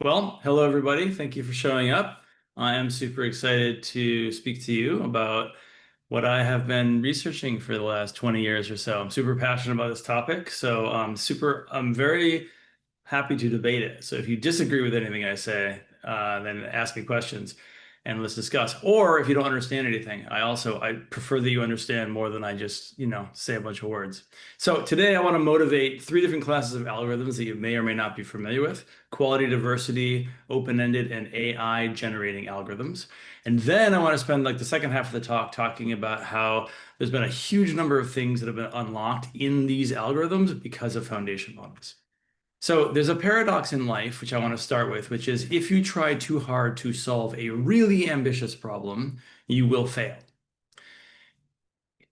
Well, hello everybody. Thank you for showing up. I am super excited to speak to you about what I have been researching for the last 20 years or so. I'm super passionate about this topic, so I'm very happy to debate it. So if you disagree with anything I say, then ask me questions and let's discuss. Or if you don't understand anything, I prefer that you understand more than I just, say a bunch of words. So today I want to motivate three different classes of algorithms that you may or may not be familiar with: quality, diversity, open-ended, and AI generating algorithms. And then I want to spend like the second half of the talk talking about how there's been a huge number of things that have been unlocked in these algorithms because of foundation models. So there's a paradox in life, which I want to start with, which is if you try too hard to solve a really ambitious problem, you will fail.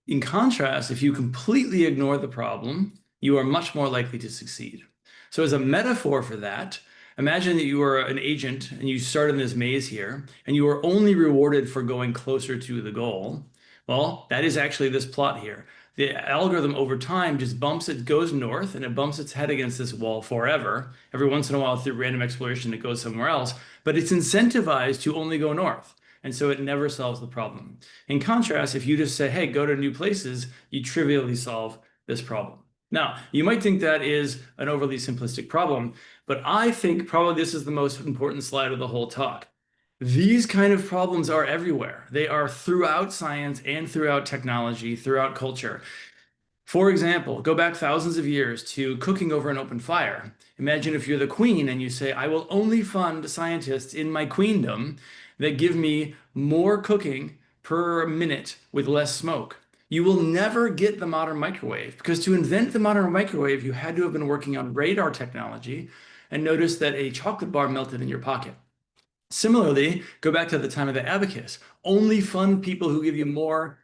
In contrast, if you completely ignore the problem, you are much more likely to succeed. So as a metaphor for that, imagine that you are an agent and you start in this maze here, and you are only rewarded for going closer to the goal. Well, that is actually this plot here. The algorithm over time just goes north and it bumps its head against this wall forever. Every once in a while, through random exploration, it goes somewhere else, but it's incentivized to only go north. And so it never solves the problem. In contrast, if you just say, hey, go to new places, you trivially solve this problem. Now, you might think that is an overly simplistic problem, but I think probably this is the most important slide of the whole talk. These kind of problems are everywhere. They are throughout science and throughout technology, throughout culture. For example, go back thousands of years to cooking over an open fire. Imagine if you're the queen and you say, I will only fund scientists in my queendom that give me more cooking per minute with less smoke. You will never get the modern microwave because to invent the modern microwave, you had to have been working on radar technology and notice that a chocolate bar melted in your pocket. Similarly, go back to the time of the abacus. Only fund people who give you more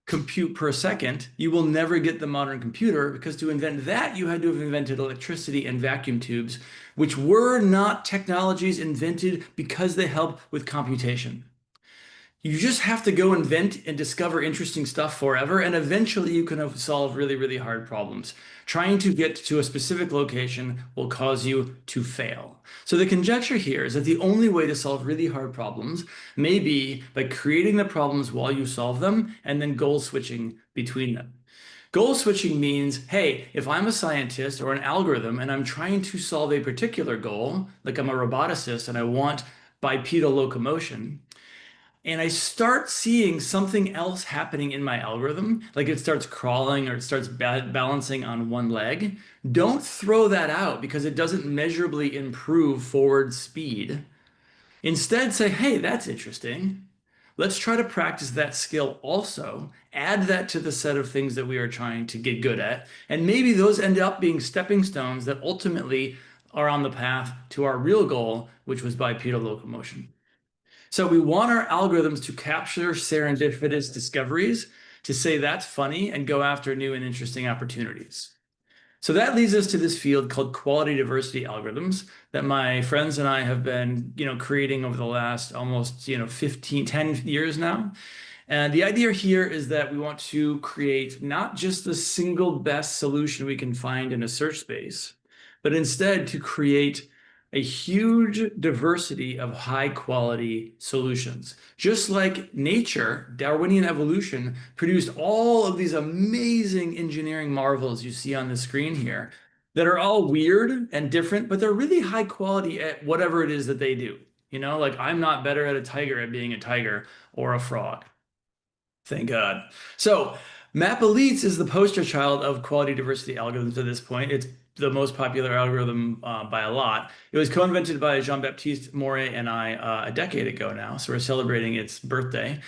compute per second. You will never get the modern computer because to invent that, you had to have invented electricity and vacuum tubes, which were not technologies invented because they help with computation. You just have to go invent and discover interesting stuff forever, and eventually you can solve really, really hard problems. Trying to get to a specific location will cause you to fail. So the conjecture here is that the only way to solve really hard problems may be by creating the problems while you solve them and then goal switching between them. Goal switching means, hey, if I'm a scientist or an algorithm and I'm trying to solve a particular goal, like I'm a roboticist and I want bipedal locomotion, and I start seeing something else happening in my algorithm, like it starts crawling or it starts balancing on one leg, don't throw that out because it doesn't measurably improve forward speed. Instead, say, hey, that's interesting. Let's try to practice that skill also, add that to the set of things that we are trying to get good at, and maybe those end up being stepping stones that ultimately are on the path to our real goal, which was bipedal locomotion. So we want our algorithms to capture serendipitous discoveries, to say that's funny and go after new and interesting opportunities. So that leads us to this field called quality diversity algorithms that my friends and I have been, creating over the last almost, 10 years now. And the idea here is that we want to create not just the single best solution we can find in a search space, but instead to create a huge diversity of high quality solutions. Just like nature, Darwinian evolution produced all of these amazing engineering marvels you see on the screen here that are all weird and different, but they're really high quality at whatever it is that they do. Like I'm not better at a tiger at being a tiger or a frog. Thank God. So Map Elites is the poster child of quality diversity algorithms at this point. It's the most popular algorithm by a lot. It was co-invented by Jean-Baptiste Moret and I a decade ago now, so we're celebrating its birthday.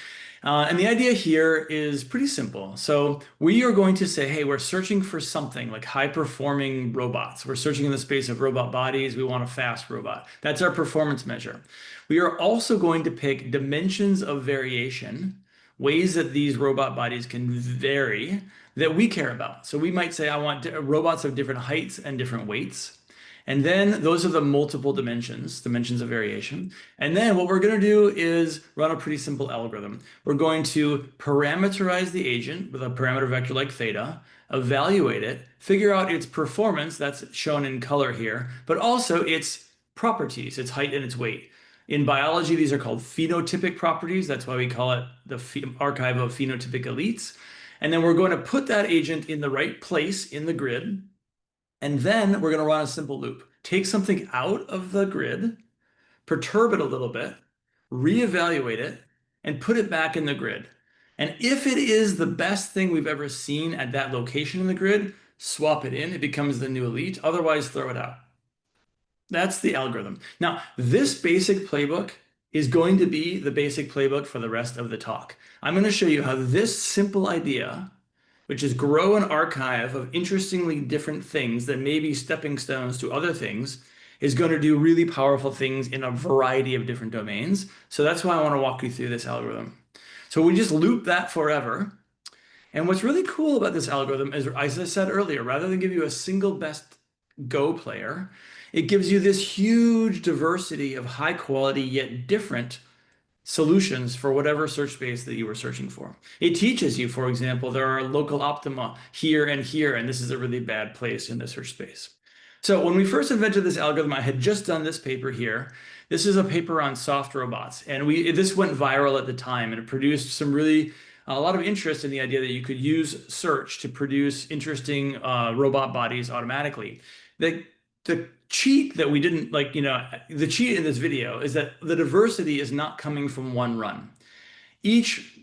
And the idea here is pretty simple. So we are going to say, hey, we're searching for something like high-performing robots. We're searching in the space of robot bodies. We want a fast robot. That's our performance measure. We are also going to pick dimensions of variation, ways that these robot bodies can vary that we care about. So we might say, I want robots of different heights and different weights. And then those are the multiple dimensions of variation. And then what we're going to do is run a pretty simple algorithm. We're going to parameterize the agent with a parameter vector like theta, evaluate it, figure out its performance, that's shown in color here, but also its properties, its height and its weight. In biology, these are called phenotypic properties. That's why we call it the archive of phenotypic elites. And then we're going to put that agent in the right place in the grid. And then we're going to run a simple loop. Take something out of the grid, perturb it a little bit, reevaluate it, and put it back in the grid. And if it is the best thing we've ever seen at that location in the grid, swap it in. It becomes the new elite. Otherwise, throw it out. That's the algorithm. Now, this basic playbook is going to be the basic playbook for the rest of the talk. I'm going to show you how this simple idea, which is grow an archive of interestingly different things that may be stepping stones to other things, is going to do really powerful things in a variety of different domains. So that's why I want to walk you through this algorithm. So we just loop that forever. And what's really cool about this algorithm is, as I said earlier, rather than give you a single best Go player, it gives you this huge diversity of high quality yet different solutions for whatever search space that you were searching for. It teaches you, for example, there are local optima here, and this is a really bad place in the search space. So when we first invented this algorithm, I had just done this paper here. This is a paper on soft robots, and this went viral at the time, and it produced a lot of interest in the idea that you could use search to produce interesting robot bodies automatically. The cheat that we didn't the cheat in this video is that the diversity is not coming from one run. Each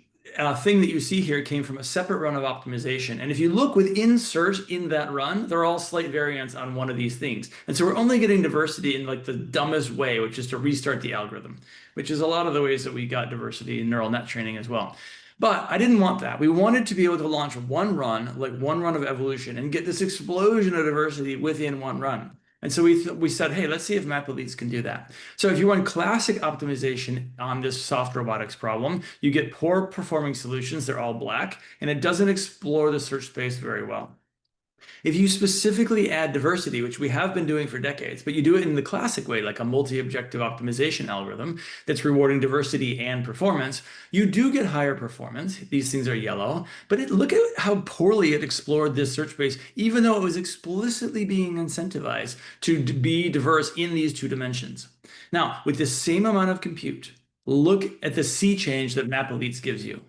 thing that you see here came from a separate run of optimization. And if you look within search in that run, they're all slight variants on one of these things. And so we're only getting diversity in like the dumbest way, which is to restart the algorithm, which is a lot of the ways that we got diversity in neural net training as well. But I didn't want that. We wanted to be able to launch one run, like one run of evolution, and get this explosion of diversity within one run. And so we said, hey, let's see if map elites can do that. So if you run classic optimization on this soft robotics problem, you get poor performing solutions. They're all black, and it doesn't explore the search space very well. If you specifically add diversity, which we have been doing for decades, but you do it in the classic way, like a multi-objective optimization algorithm that's rewarding diversity and performance, you do get higher performance. These things are yellow, but look at how poorly it explored this search space, even though it was explicitly being incentivized to be diverse in these two dimensions. Now, with the same amount of compute, look at the sea change that Map Elites gives you.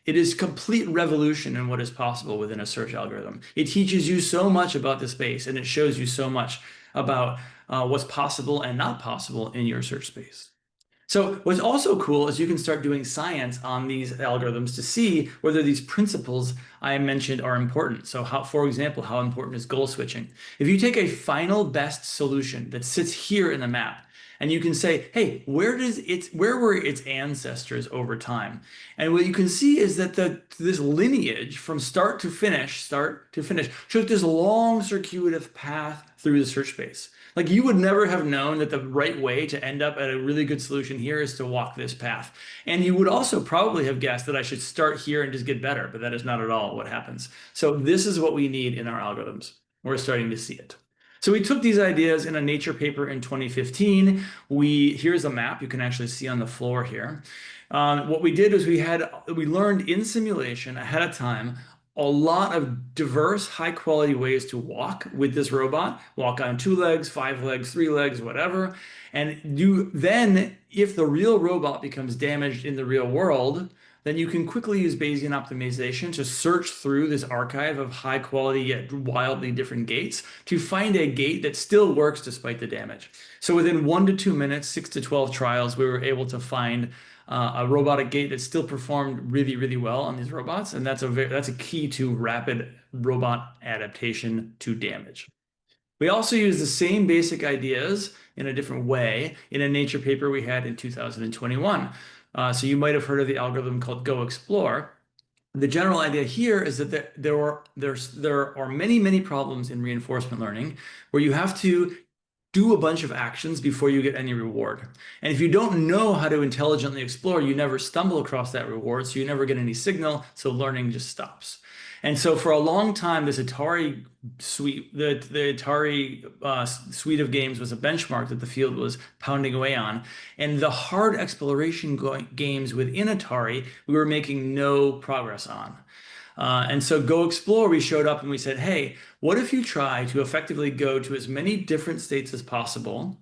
It is complete revolution in what is possible within a search algorithm. It teaches you so much about the space, and it shows you so much about what's possible and not possible in your search space. So what's also cool is you can start doing science on these algorithms to see whether these principles I mentioned are important. So for example, how important is goal switching? If you take a final best solution that sits here in the map, and you can say, hey, where were its ancestors over time? And what you can see is that this lineage from start to finish took this long circuitous path through the search space. Like you would never have known that the right way to end up at a really good solution here is to walk this path. And you would also probably have guessed that I should start here and just get better, but that is not at all what happens. So this is what we need in our algorithms. We're starting to see it. So we took these ideas in a Nature paper in 2015. Here's a map you can actually see on the floor here. What we did is we learned in simulation ahead of time a lot of diverse, high quality ways to walk with this robot. Walk on 2 legs, 5 legs, 3 legs, whatever. And then if the real robot becomes damaged in the real world, then you can quickly use Bayesian optimization to search through this archive of high quality yet wildly different gates to find a gate that still works despite the damage. So within 1 to 2 minutes, 6 to 12 trials, we were able to find a robotic gate that still performed really, really well on these robots. And that's a key to rapid robot adaptation to damage. We also use the same basic ideas in a different way in a Nature paper we had in 2021. So you might have heard of the algorithm called Go Explore. The general idea here is that there are many, many problems in reinforcement learning where you have to do a bunch of actions before you get any reward. And if you don't know how to intelligently explore, you never stumble across that reward, so you never get any signal, so learning just stops. And so for a long time, this Atari suite, the Atari suite of games was a benchmark that the field was pounding away on. And the hard exploration games within Atari, we were making no progress on. And so Go Explore, we showed up and we said, hey, what if you try to effectively go to as many different states as possible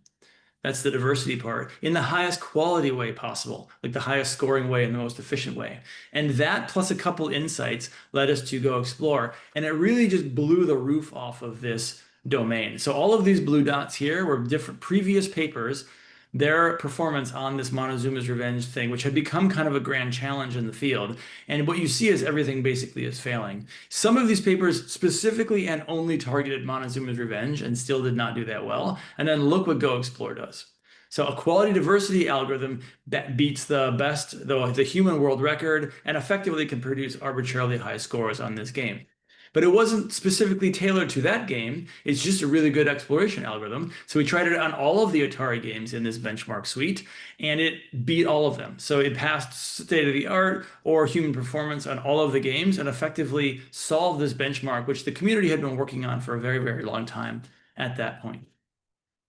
That's the diversity part, in the highest quality way possible, like the highest scoring way and the most efficient way. And that plus a couple insights led us to go explore. And it really just blew the roof off of this domain. So all of these blue dots here were different previous papers, their performance on this Montezuma's Revenge thing, which had become kind of a grand challenge in the field. And what you see is everything basically is failing. Some of these papers specifically and only targeted Montezuma's Revenge and still did not do that well. And then look what Go Explore does. So a quality diversity algorithm that beats the best, the human world record, and effectively can produce arbitrarily high scores on this game. But it wasn't specifically tailored to that game. It's just a really good exploration algorithm. So we tried it on all of the Atari games in this benchmark suite, and it beat all of them. So it passed state of the art or human performance on all of the games and effectively solved this benchmark, which the community had been working on for a very, very long time at that point.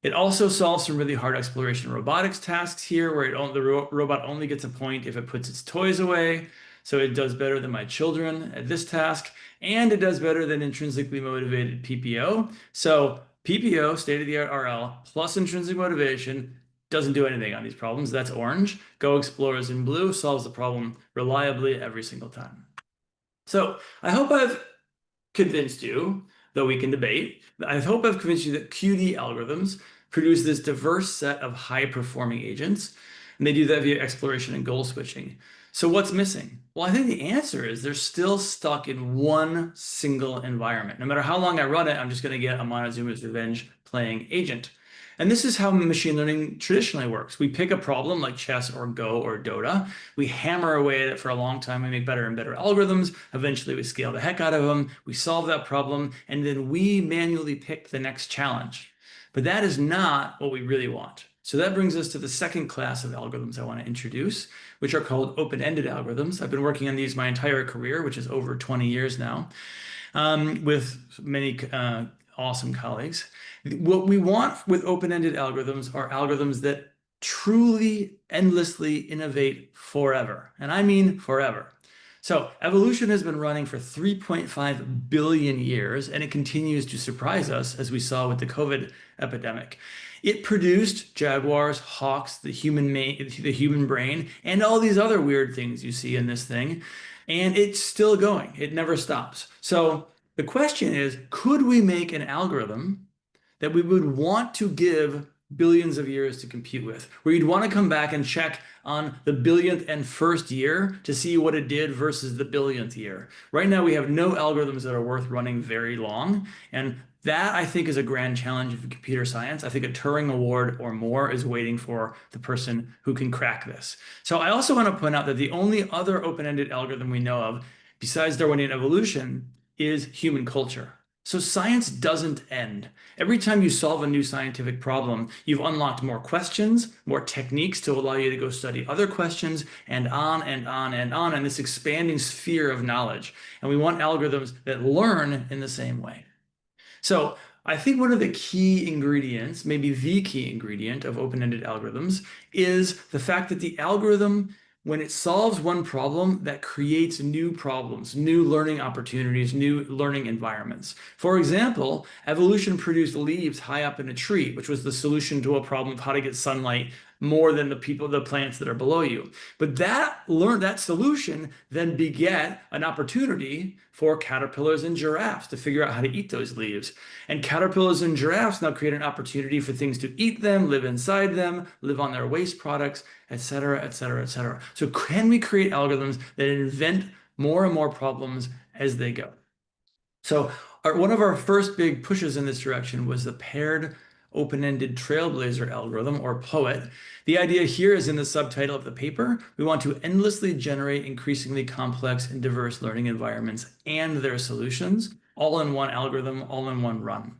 It also solves some really hard exploration robotics tasks here, where the robot only gets a point if it puts its toys away. So it does better than my children at this task, and it does better than intrinsically motivated PPO. So PPO, state-of-the-art RL, plus intrinsic motivation, doesn't do anything on these problems. That's orange. Go Explorers in blue solves the problem reliably every single time. So I hope I've convinced you, though we can debate, I hope I've convinced you that QD algorithms produce this diverse set of high-performing agents, and they do that via exploration and goal switching. So what's missing? Well, I think the answer is they're still stuck in one single environment. No matter how long I run it, I'm just going to get a Montezuma's Revenge playing agent. And this is how machine learning traditionally works. We pick a problem like chess or Go or Dota. We hammer away at it for a long time. We make better and better algorithms. Eventually, we scale the heck out of them. We solve that problem, and then we manually pick the next challenge. But that is not what we really want. So that brings us to the second class of algorithms I want to introduce, which are called open-ended algorithms. I've been working on these my entire career, which is over 20 years now, with many awesome colleagues. What we want with open-ended algorithms are algorithms that truly endlessly innovate forever. And I mean forever. So evolution has been running for 3.5 billion years, and it continues to surprise us, as we saw with the COVID epidemic. It produced jaguars, hawks, the human brain, and all these other weird things you see in this thing. And it's still going. It never stops. So the question is, could we make an algorithm that we would want to give billions of years to compute with, where you'd want to come back and check on the billionth and first year to see what it did versus the billionth year? Right now, we have no algorithms that are worth running very long. And that, I think, is a grand challenge of computer science. I think a Turing Award or more is waiting for the person who can crack this. So I also want to point out that the only other open-ended algorithm we know of, besides Darwinian evolution, is human culture. So science doesn't end. Every time you solve a new scientific problem, you've unlocked more questions, more techniques to allow you to go study other questions, and on and on and on, in this expanding sphere of knowledge. And we want algorithms that learn in the same way. So I think one of the key ingredients, maybe the key ingredient of open-ended algorithms, is the fact that the algorithm, when it solves one problem, that creates new problems, new learning opportunities, new learning environments. For example, evolution produced leaves high up in a tree, which was the solution to a problem of how to get sunlight more than the plants that are below you. But that solution then beget an opportunity for caterpillars and giraffes to figure out how to eat those leaves. And caterpillars and giraffes now create an opportunity for things to eat them, live inside them, live on their waste products, etc., etc., etc. So can we create algorithms that invent more and more problems as they go? So one of our first big pushes in this direction was the paired open-ended trailblazer algorithm, or POET. The idea here is in the subtitle of the paper. We want to endlessly generate increasingly complex and diverse learning environments and their solutions, all in one algorithm, all in one run.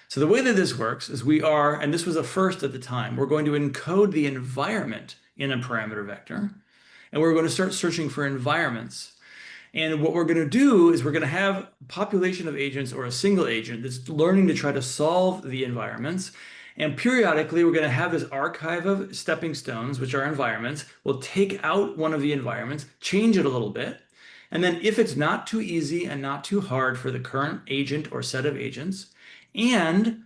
So the way that this works is and this was a first at the time, we're going to encode the environment in a parameter vector, and we're going to start searching for environments. And what we're going to do is we're going to have a population of agents or a single agent that's learning to try to solve the environments. And periodically, we're going to have this archive of stepping stones, which are environments. We'll take out one of the environments, change it a little bit. And then if it's not too easy and not too hard for the current agent or set of agents, and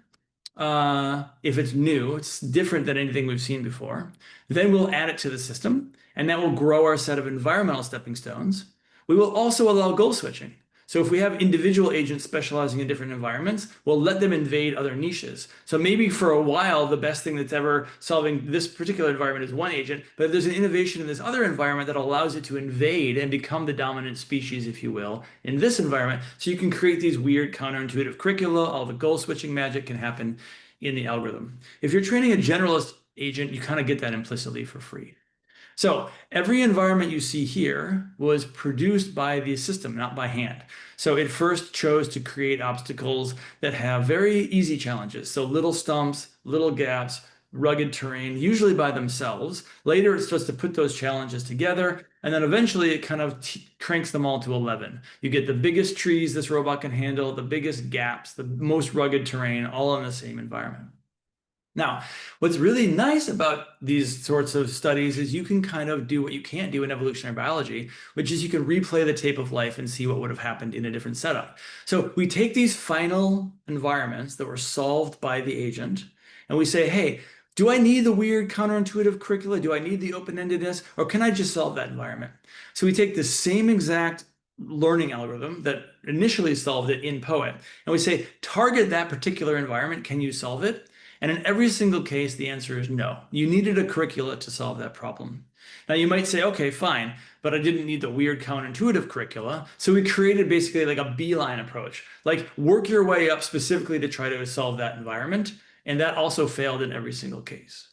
if it's new, it's different than anything we've seen before. Then we'll add it to the system, and that will grow our set of environmental stepping stones. We will also allow goal switching. So if we have individual agents specializing in different environments, we'll let them invade other niches. So maybe for a while, the best thing that's ever solving this particular environment is one agent, but if there's an innovation in this other environment that allows it to invade and become the dominant species, if you will, in this environment, so you can create these weird counterintuitive curricula, all the goal switching magic can happen in the algorithm. If you're training a generalist agent, you kind of get that implicitly for free. So every environment you see here was produced by the system, not by hand. So it first chose to create obstacles that have very easy challenges. So little stumps, little gaps, rugged terrain, usually by themselves. Later, it's supposed to put those challenges together, and then eventually it kind of cranks them all to 11. You get the biggest trees this robot can handle, the biggest gaps, the most rugged terrain, all in the same environment. Now, what's really nice about these sorts of studies is you can kind of do what you can't do in evolutionary biology, which is you can replay the tape of life and see what would have happened in a different setup. So we take these final environments that were solved by the agent, and we say, hey, do I need the weird counterintuitive curricula? Do I need the open-endedness? Or can I just solve that environment? So we take the same exact learning algorithm that initially solved it in Poet, and we say, target that particular environment. Can you solve it? And in every single case, the answer is no. You needed a curricula to solve that problem. Now you might say, okay, fine, but I didn't need the weird counterintuitive curricula. So we created basically like a beeline approach, like work your way up specifically to try to solve that environment. And that also failed in every single case.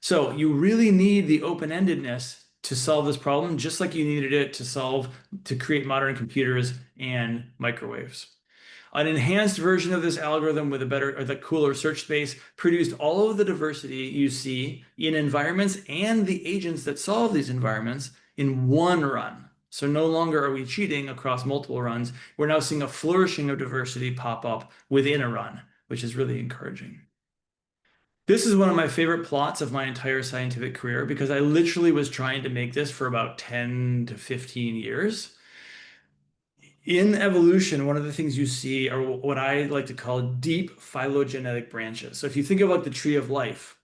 So you really need the open-endedness to solve this problem, just like you needed it to create modern computers and microwaves. An enhanced version of this algorithm with a better or the cooler search space produced all of the diversity you see in environments and the agents that solve these environments in one run. So no longer are we cheating across multiple runs. We're now seeing a flourishing of diversity pop up within a run, which is really encouraging. This is one of my favorite plots of my entire scientific career because I literally was trying to make this for about 10 to 15 years. In evolution, one of the things you see are what I like to call deep phylogenetic branches. So if you think of like the tree of life,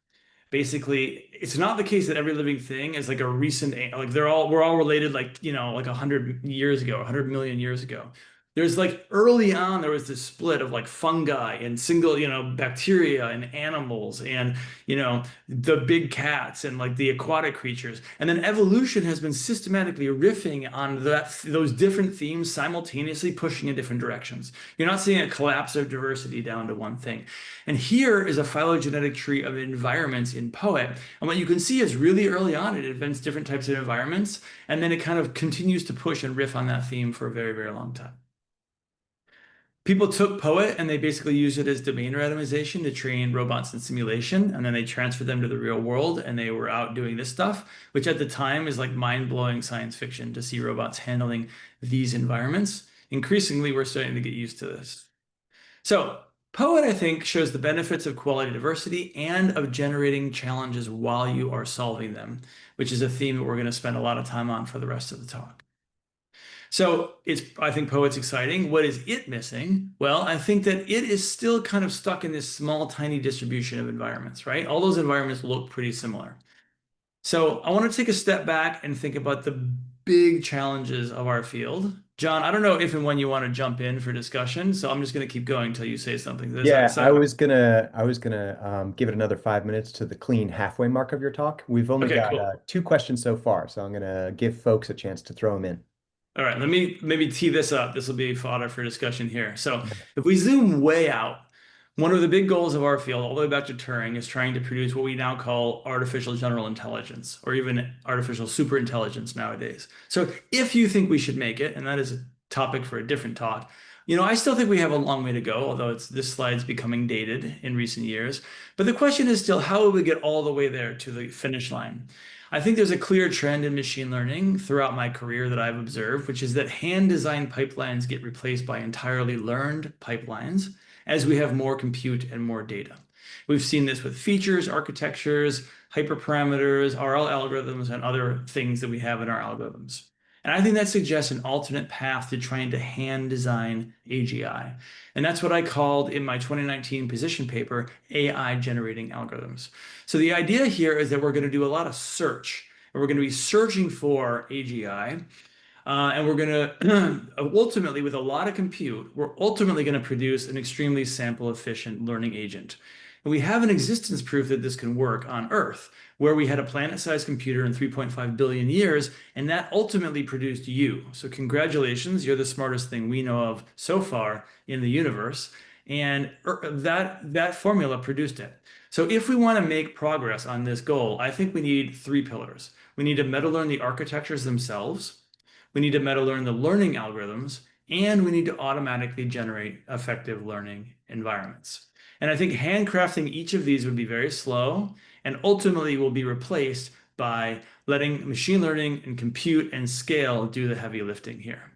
basically it's not the case that every living thing is like a recent, like we're all related, like, like 100 years ago, 100 million years ago. There's like early on there was this split of like fungi and single, bacteria and animals and, the big cats and like the aquatic creatures. And then evolution has been systematically riffing on those different themes, simultaneously pushing in different directions. You're not seeing a collapse of diversity down to one thing. And here is a phylogenetic tree of environments in Poet. And what you can see is really early on, it invents different types of environments, and then it kind of continues to push and riff on that theme for a very, very long time. People took Poet and they basically used it as domain randomization to train robots in simulation, and then they transferred them to the real world, and they were out doing this stuff, which at the time is like mind-blowing science fiction to see robots handling these environments. Increasingly, we're starting to get used to this. So Poet, I think, shows the benefits of quality diversity and of generating challenges while you are solving them, which is a theme that we're going to spend a lot of time on for the rest of the talk. So I think Poet's exciting. What is it missing? Well, I think that it is still kind of stuck in this small, tiny distribution of environments, right? All those environments look pretty similar. So I want to take a step back and think about the big challenges of our field. John, I don't know if and when you want to jump in for discussion, so I'm just going to keep going until you say something. Yeah, I was gonna give it another 5 minutes to the clean halfway mark of your talk. We've only Okay, got cool. two questions so far, so I'm gonna give folks a chance to throw them in. All right, let me maybe tee this up. This will be fodder for discussion here. So if we zoom way out, one of the big goals of our field, all the way back to Turing, is trying to produce what we now call artificial general intelligence, or even artificial superintelligence nowadays. So if you think we should make it, and that is a topic for a different talk, I still think we have a long way to go, although this slide's becoming dated in recent years. But the question is still, how will we get all the way there to the finish line? I think there's a clear trend in machine learning throughout my career that I've observed, which is that hand-designed pipelines get replaced by entirely learned pipelines as we have more compute and more data. We've seen this with features, architectures, hyperparameters, RL algorithms, and other things that we have in our algorithms. And I think that suggests an alternate path to trying to hand design AGI. And that's what I called in my 2019 position paper, AI generating algorithms. So the idea here is that we're going to do a lot of search, and we're going to be searching for AGI. And we're going to ultimately, with a lot of compute, we're ultimately going to produce an extremely sample efficient learning agent. And we have an existence proof that this can work on Earth, where we had a planet-sized computer in 3.5 billion years, and that ultimately produced you. So congratulations, you're the smartest thing we know of so far in the universe. And that formula produced it. So if we want to make progress on this goal, I think we need three pillars. We need to meta-learn the architectures themselves. We need to meta-learn the learning algorithms, and we need to automatically generate effective learning environments. And I think handcrafting each of these would be very slow and ultimately will be replaced by letting machine learning and compute and scale do the heavy lifting here.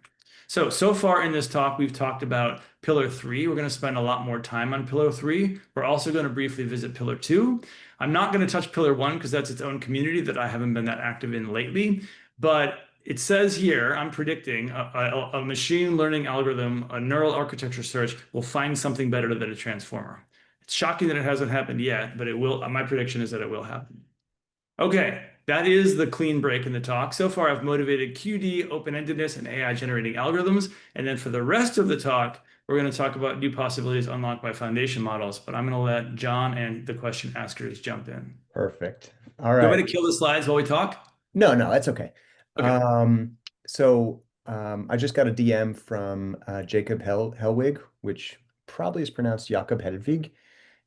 So far in this talk, we've talked about pillar three. We're going to spend a lot more time on pillar three. We're also going to briefly visit pillar two. I'm not going to touch pillar one because that's its own community that I haven't been that active in lately. But it says here, I'm predicting a machine learning algorithm, a neural architecture search will find something better than a transformer. It's shocking that it hasn't happened yet, but it will. My prediction is that it will happen. Okay, that is the clean break in the talk. So far, I've motivated QD, open-endedness, and AI generating algorithms. And then for the rest of the talk, we're going to talk about new possibilities unlocked by foundation models. But I'm going to let John and the question askers jump in. Perfect. All Do you want right. me to kill the slides while we talk? No, no, that's okay. Okay. I just got a DM from Jacob Helwig, which probably is pronounced Jakob Helvig.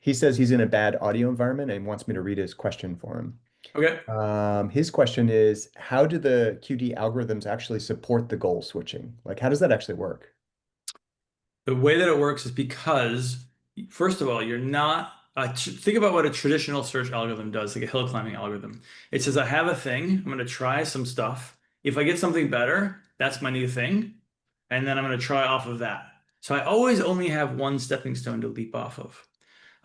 He says he's in a bad audio environment and wants me to read his question for him. Okay. His question is, how do the QD algorithms actually support the goal switching? Like, how does that actually work? The way that it works is because, first of all, you're not, think about what a traditional search algorithm does, like a hill climbing algorithm. It says, I have a thing, I'm going to try some stuff. If I get something better, that's my new thing. And then I'm going to try off of that. So I always only have one stepping stone to leap off of.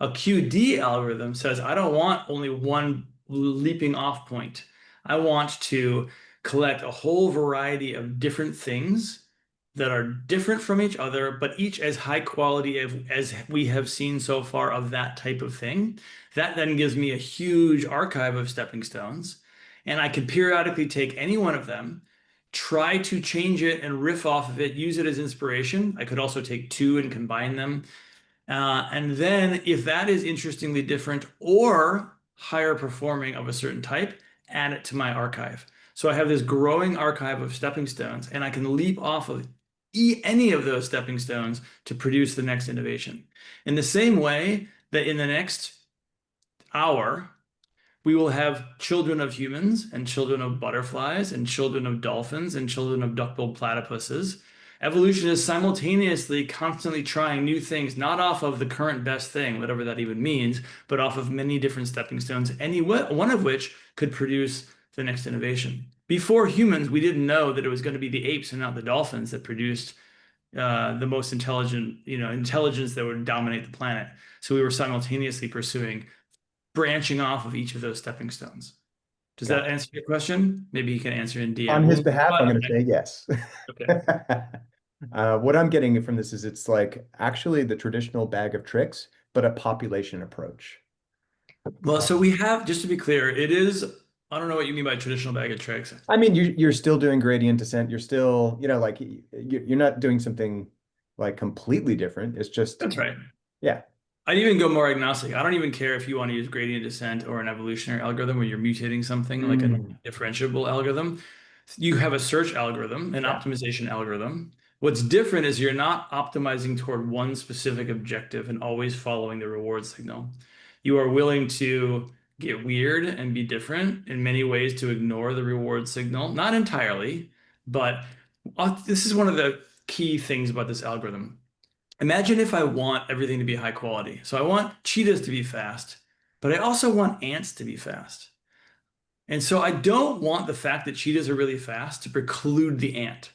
A QD algorithm says, I don't want only one leaping off point. I want to collect a whole variety of different things that are different from each other, but each as high quality as we have seen so far of that type of thing. That then gives me a huge archive of stepping stones. And I can periodically take any one of them, try to change it and riff off of it, use it as inspiration. I could also take two and combine them. And then if that is interestingly different or higher performing of a certain type, add it to my archive. So I have this growing archive of stepping stones, and I can leap off of any of those stepping stones to produce the next innovation. In the same way that in the next hour, we will have children of humans and children of butterflies and children of dolphins and children of duck-billed platypuses. Evolution is simultaneously constantly trying new things, not off of the current best thing, whatever that even means, but off of many different stepping stones, any one of which could produce the next innovation. Before humans, we didn't know that it was going to be the apes and not the dolphins that produced the most intelligent, intelligence that would dominate the planet. So we were simultaneously pursuing branching off of each of those stepping stones. Does that Gotcha. answer your question? Maybe you can answer in On DM. his behalf, I'm going to say yes. Okay. What I'm getting from this is it's like actually the traditional bag of tricks, but a population approach. Well, Uh, so we have, just to be clear, it is, I don't know what you mean by traditional bag of tricks. I mean, you're still doing gradient descent. You're still, like you're not doing something like completely different. It's just, That's right. yeah. I'd even go more agnostic. I don't even care if you want to use gradient descent or an evolutionary algorithm where you're mutating something like a Mm, differentiable algorithm. You have a search algorithm, an yeah. optimization algorithm. What's different is you're not optimizing toward one specific objective and always following the reward signal. You are willing to get weird and be different in many ways to ignore the reward signal. Not entirely, but this is one of the key things about this algorithm. Imagine if I want everything to be high quality. So I want cheetahs to be fast, but I also want ants to be fast. And so I don't want the fact that cheetahs are really fast to preclude the ant,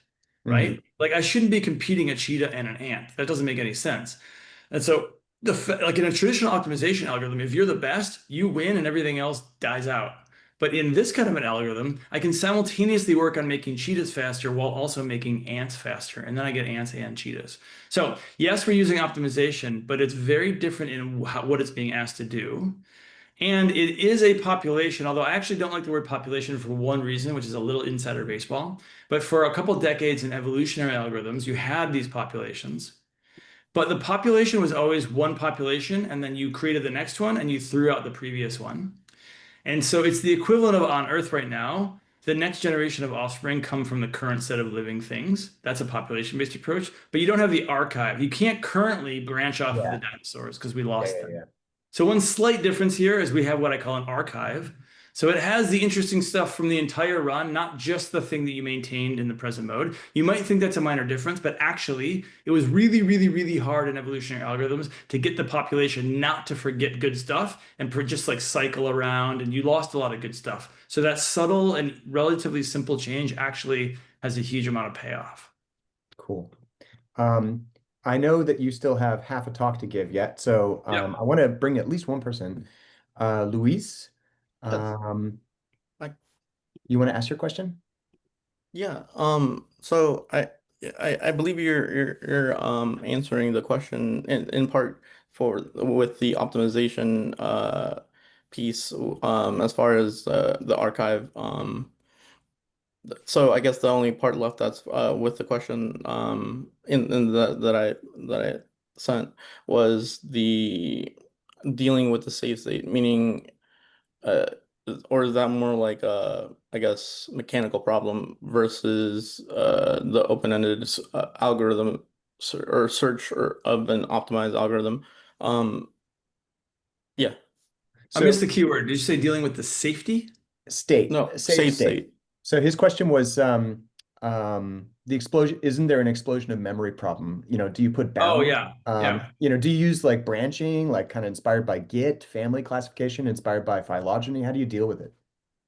Mhm. right? Like I shouldn't be competing a cheetah and an ant. That doesn't make any sense. And so like in a traditional optimization algorithm, if you're the best, you win and everything else dies out. But in this kind of an algorithm, I can simultaneously work on making cheetahs faster while also making ants faster. And then I get ants and cheetahs. So yes, we're using optimization, but it's very different in what it's being asked to do. And it is a population, although I actually don't like the word population for one reason, which is a little insider baseball. But for a couple decades in evolutionary algorithms, you had these populations. But the population was always one population, and then you created the next one and you threw out the previous one. And so it's the equivalent of on Earth right now. The next generation of offspring come from the current set of living things. That's a population-based approach. But you don't have the archive. You can't currently branch off of the Yeah. dinosaurs because we Yeah, lost yeah, them. yeah. So one slight difference here is we have what I call an archive. So it has the interesting stuff from the entire run, not just the thing that you maintained in the present mode. You might think that's a minor difference, but actually it was really, really, really hard in evolutionary algorithms to get the population not to forget good stuff and just like cycle around, and you lost a lot of good stuff. So that subtle and relatively simple change actually has a huge amount of payoff. Cool. Um, I know that you still have half a talk to give yet, so Yep. I want to bring at least one person. Luis, Yes. um, Like, you want to ask your question? yeah. So I believe you're answering the question in part for with the optimization piece as far as the archive. So I guess the only part left that's with the question in that I sent was the dealing with the save state, meaning uh, or is that more like a, I guess, mechanical problem versus the open-ended algorithm or search of an optimized algorithm? Um, yeah, I So missed the keyword. Did you say dealing with the safety? state, no, save save state. state. So his question was the explosion, isn't there an explosion of memory problem? Do you put Oh, bounds? yeah. Yeah. Do you use like branching, like kind of inspired by Git, family classification, inspired by phylogeny? How do you deal with it?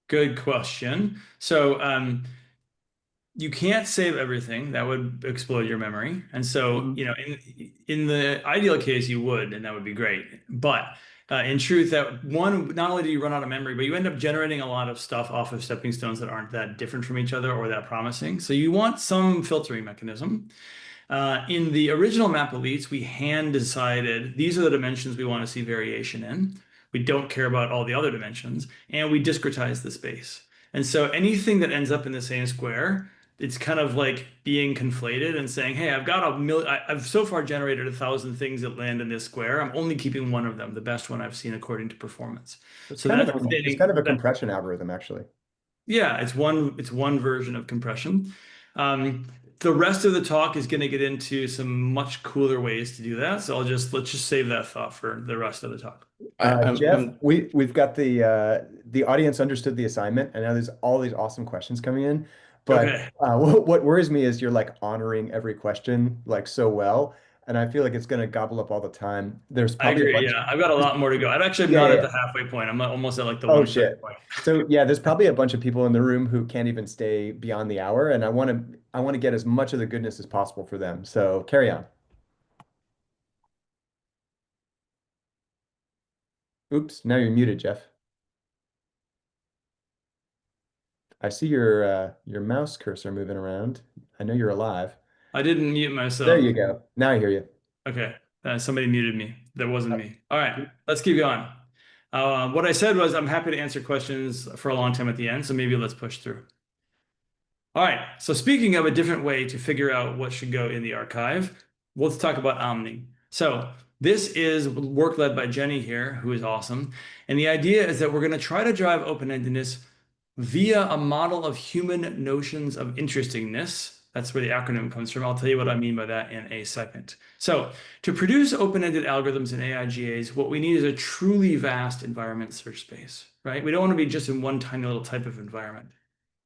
Good question. So, you can't save everything. That would explode your memory. And so, Mhm. in the ideal case, you would, and that would be great. But in truth, that one, not only do you run out of memory, but you end up generating a lot of stuff off of stepping stones that aren't that different from each other or that promising. So you want some filtering mechanism. In the original map elites, we hand decided these are the dimensions we want to see variation in. We don't care about all the other dimensions, and we discretize the space. And so anything that ends up in the same square, it's kind of like being conflated and saying, hey, I've got I've so far generated 1,000 things that land in this square. I'm only keeping one of them, the best one I've seen according to performance. It's So kind of that's a it's kind stating of a that compression algorithm, actually. yeah, it's one version of compression. Um, the rest of the talk is going to get into some much cooler ways to do that. So let's just save that thought for the rest of the talk. Jeff, I'm we've got the audience understood the assignment, and now there's all these awesome questions coming in. But Okay, what worries me is you're like honoring every question like so well, and I feel like it's going to gobble up all the time. There's I probably a agree. bunch. Yeah, I've got a lot more to go. I'm actually Yeah, not yeah, at yeah. the halfway point. I'm almost at like the Oh 1/3 shit. point. So yeah, there's probably a bunch of people in the room who can't even stay beyond the hour, and I want to get as much of the goodness as possible for them. So carry on. Oops, now you're muted, Jeff. I see your mouse cursor moving around. I know you're alive. I didn't mute There myself. you go. Now I hear you. Okay, somebody muted me. That wasn't Uh, me. All right, let's keep going. What I said was I'm happy to answer questions for a long time at the end. So maybe let's push through. All right. So speaking of a different way to figure out what should go in the archive, let's talk about OMNI. So this is work led by Jenny here, who is awesome. And the idea is that we're going to try to drive open-endedness via a model of human notions of interestingness. That's where the acronym comes from. I'll tell you what I mean by that in a second. So to produce open-ended algorithms in AIGAs, what we need is a truly vast environment search space, right? We don't want to be just in one tiny little type of environment.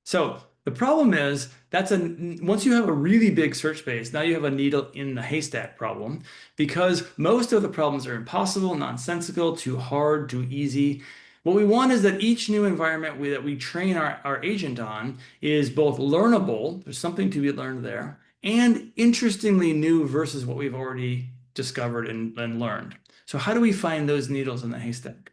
So the problem is once you have a really big search space, now you have a needle in the haystack problem because most of the problems are impossible, nonsensical, too hard, too easy. What we want is that each new environment that we train our agent on is both learnable, there's something to be learned there, and interestingly new versus what we've already discovered and learned. So how do we find those needles in the haystack?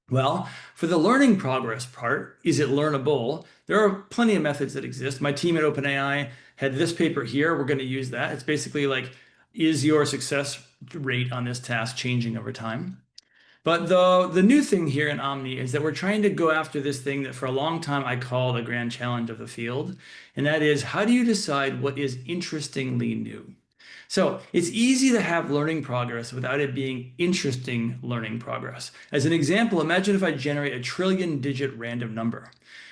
Well, for the learning progress part, is it learnable? There are plenty of methods that exist. My team at OpenAI had this paper here. We're going to use that. It's basically like, is your success rate on this task changing over time? But the new thing here in Omni is that we're trying to go after this thing that for a long time I called a grand challenge of the field. And that is, how do you decide what is interestingly new? So it's easy to have learning progress without it being interesting learning progress. As an example, imagine if I generate a trillion digit random number.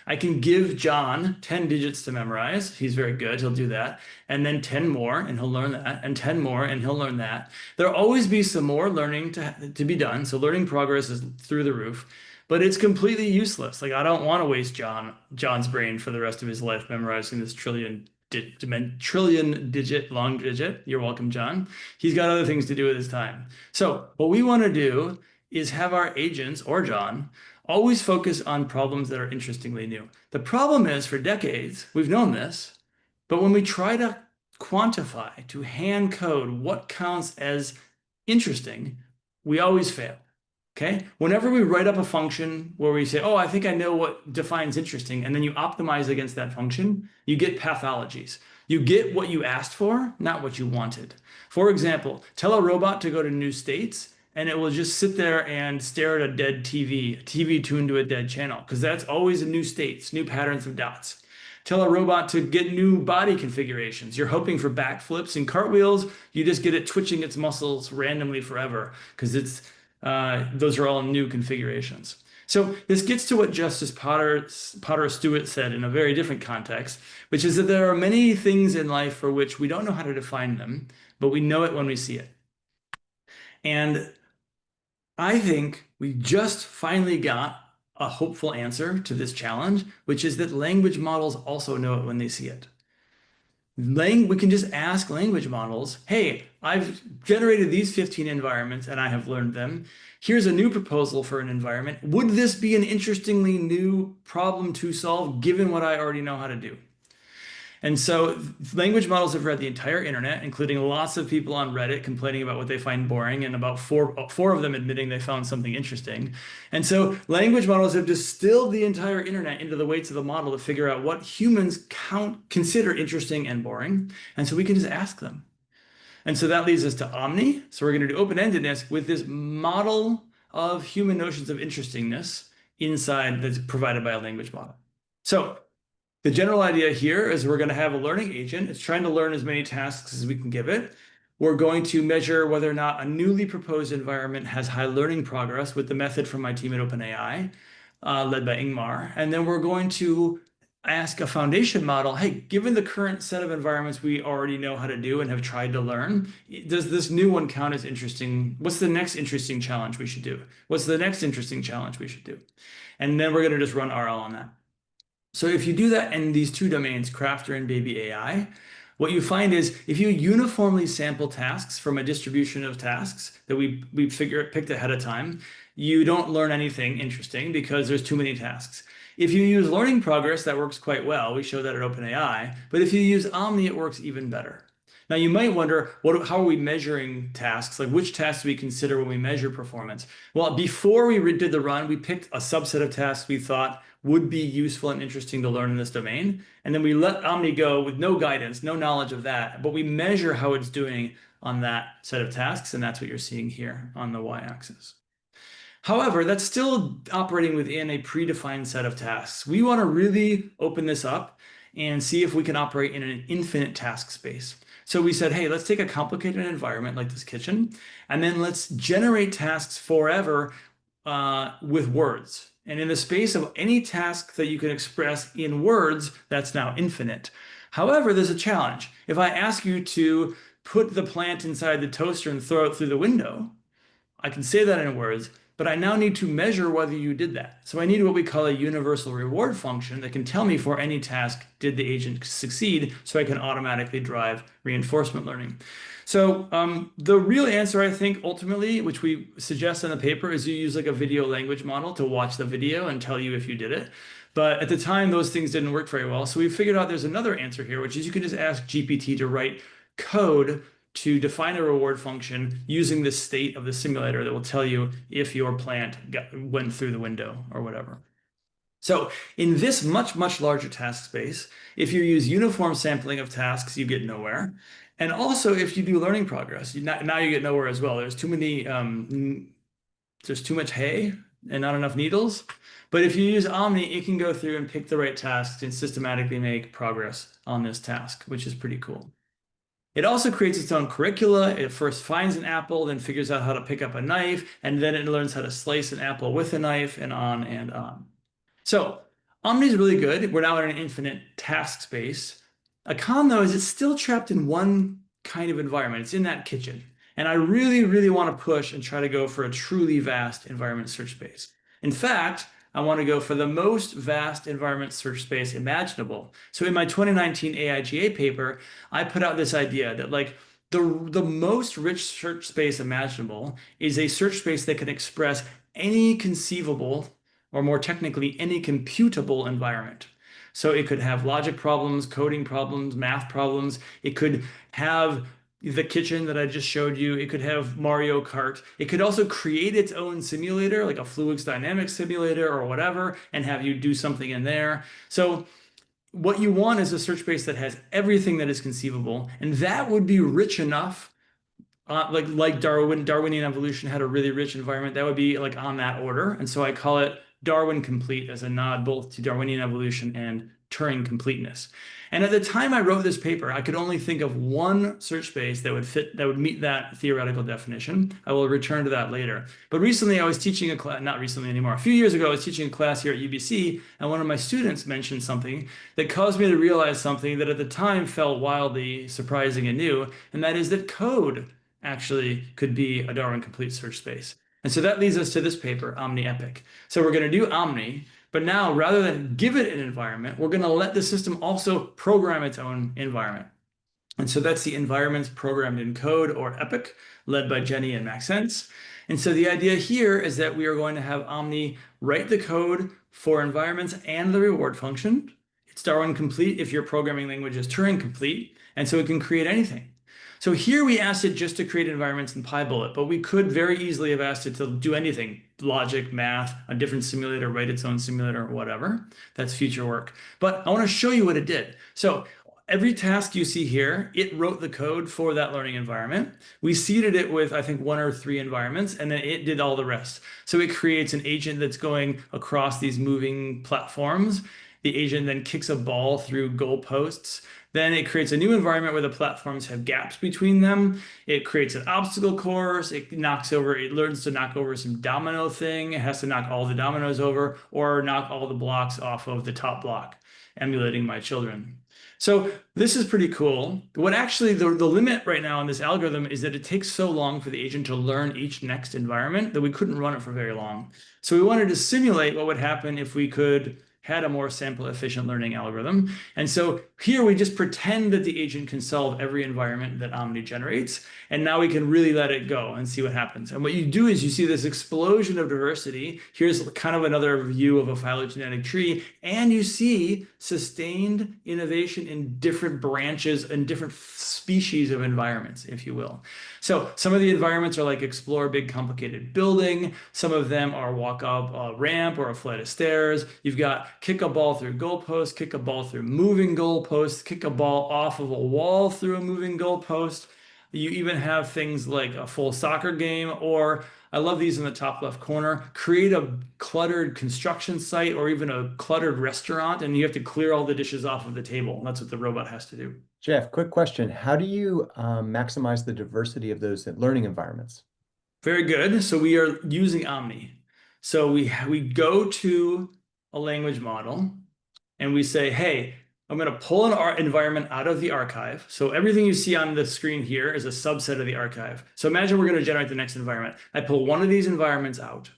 I can give John 10 digits to memorize. He's very good. He'll do that. And then 10 more and he'll learn that. And 10 more and he'll learn that. There'll always be some more learning to be done. So learning progress is through the roof. But it's completely useless. Like, I don't want to waste John's brain for the rest of his life memorizing this trillion digit long digit. You're welcome, John. He's got other things to do with his time. So what we want to do is have our agents, or John, always focus on problems that are interestingly new. The problem is, for decades, we've known this, but when we try to quantify, to hand code what counts as interesting, we always fail. Okay. Whenever we write up a function where we say, oh, I think I know what defines interesting, and then you optimize against that function, you get pathologies. You get what you asked for, not what you wanted. For example, tell a robot to go to new states, and it will just sit there and stare at a dead TV, a TV tuned to a dead channel, because that's always a new states, new patterns of dots. Tell a robot to get new body configurations. You're hoping for backflips and cartwheels. You just get it twitching its muscles randomly forever, because those are all new configurations. So this gets to what Justice Potter Stewart said in a very different context, which is that there are many things in life for which we don't know how to define them, but we know it when we see it. And I think we just finally got a hopeful answer to this challenge, which is that language models also know it when they see it. We can just ask language models, hey, I've generated these 15 environments and I have learned them. Here's a new proposal for an environment. Would this be an interestingly new problem to solve given what I already know how to do? And so language models have read the entire internet, including lots of people on Reddit complaining about what they find boring, and about four of them admitting they found something interesting. And so language models have distilled the entire internet into the weights of the model to figure out what humans consider interesting and boring. And so we can just ask them. And so that leads us to Omni. So we're going to do open-endedness with this model of human notions of interestingness inside that's provided by a language model. So the general idea here is we're going to have a learning agent. It's trying to learn as many tasks as we can give it. We're going to measure whether or not a newly proposed environment has high learning progress with the method from my team at OpenAI, led by Ingmar. And then we're going to ask a foundation model, hey, given the current set of environments we already know how to do and have tried to learn, does this new one count as interesting? What's the next interesting challenge we should do? What's the next interesting challenge we should do? And then we're going to just run RL on that. So if you do that in these two domains, Crafter and Baby AI, what you find is if you uniformly sample tasks from a distribution of tasks that we picked ahead of time, you don't learn anything interesting because there's too many tasks. If you use learning progress, that works quite well. We show that at OpenAI. But if you use Omni, it works even better. Now, you might wonder, how are we measuring tasks? Like, which tasks do we consider when we measure performance? Well, before we did the run, we picked a subset of tasks we thought would be useful and interesting to learn in this domain. And then we let Omni go with no guidance, no knowledge of that, but we measure how it's doing on that set of tasks. And that's what you're seeing here on the y-axis. However, that's still operating within a predefined set of tasks. We want to really open this up and see if we can operate in an infinite task space. So we said, hey, let's take a complicated environment like this kitchen, and then let's generate tasks forever with words. And in the space of any task that you can express in words, that's now infinite. However, there's a challenge. If I ask you to put the plant inside the toaster and throw it through the window, I can say that in words, but I now need to measure whether you did that. So I need what we call a universal reward function that can tell me for any task, did the agent succeed, so I can automatically drive reinforcement learning. So the real answer, I think, ultimately, which we suggest in the paper, is you use like a video language model to watch the video and tell you if you did it. But at the time, those things didn't work very well. So we figured out there's another answer here, which is you can just ask GPT to write code to define a reward function using the state of the simulator that will tell you if your plant went through the window or whatever. So in this much, much larger task space, if you use uniform sampling of tasks, you get nowhere. And also, if you do learning progress, now you get nowhere as well. There's too many, there's too much hay and not enough needles. But if you use OMNI, it can go through and pick the right tasks and systematically make progress on this task, which is pretty cool. It also creates its own curricula. It first finds an apple, then figures out how to pick up a knife, and then it learns how to slice an apple with a knife, and on and on. So OMNI is really good. We're now in an infinite task space. A con, though, is it's still trapped in one kind of environment. It's in that kitchen. And I really, really want to push and try to go for a truly vast environment search space. In fact, I want to go for the most vast environment search space imaginable. So in my 2019 AIGA paper, I put out this idea that like the most rich search space imaginable is a search space that can express any conceivable, or more technically, any computable environment. So it could have logic problems, coding problems, math problems. It could have the kitchen that I just showed you. It could have Mario Kart. It could also create its own simulator, like a fluids dynamics simulator or whatever, and have you do something in there. So what you want is a search space that has everything that is conceivable, and that would be rich enough. Like Darwinian evolution had a really rich environment. That would be like on that order. And so I call it Darwin-complete as a nod both to Darwinian evolution and Turing completeness. And at the time I wrote this paper, I could only think of one search space that would meet that theoretical definition. I will return to that later. But recently I was teaching a class, not recently anymore, a few years ago, I was teaching a class here at UBC, and one of my students mentioned something that caused me to realize something that at the time felt wildly surprising and new, and that is that code actually could be a Darwin-complete search space. And so that leads us to this paper, OMNI Epic. So we're going to do OMNI, but now rather than give it an environment, we're going to let the system also program its own environment. And so that's the environments programmed in code, or Epic, led by Jenny and Maxence. And so the idea here is that we are going to have OMNI write the code for environments and the reward function. It's Darwin-complete if your programming language is Turing-complete, and so it can create anything. So here we asked it just to create environments in PyBullet, but we could very easily have asked it to do anything, logic, math, a different simulator, write its own simulator, or whatever. That's future work. But I want to show you what it did. So every task you see here, it wrote the code for that learning environment. We seeded it with, I think, 1 or 3 environments, and then it did all the rest. So it creates an agent that's going across these moving platforms. The agent then kicks a ball through goalposts. Then it creates a new environment where the platforms have gaps between them. It creates an obstacle course. It learns to knock over some domino thing. It has to knock all the dominoes over or knock all the blocks off of the top block, emulating my children. So this is pretty cool. What actually the limit right now on this algorithm is that it takes so long for the agent to learn each next environment that we couldn't run it for very long. So we wanted to simulate what would happen if we had a more sample efficient learning algorithm. And so here we just pretend that the agent can solve every environment that OMNI generates. And now we can really let it go and see what happens. And what you do is you see this explosion of diversity. Here's kind of another view of a phylogenetic tree. And you see sustained innovation in different branches and different species of environments, if you will. So some of the environments are like explore a big complicated building. Some of them are walk up a ramp or a flight of stairs. You've got kick a ball through goalposts, kick a ball through moving goalposts, kick a ball off of a wall through a moving goalpost. You even have things like a full soccer game, or I love these in the top left corner, create a cluttered construction site or even a cluttered restaurant, and you have to clear all the dishes off of the table. And that's what the robot has to do. Jeff, quick question. How do you maximize the diversity of those learning environments? Very good. So we are using OMNI. So we go to a language model and we say, hey, I'm going to pull an environment out of the archive. So everything you see on the screen here is a subset of the archive. So imagine we're going to generate the next environment. I pull one of these environments out.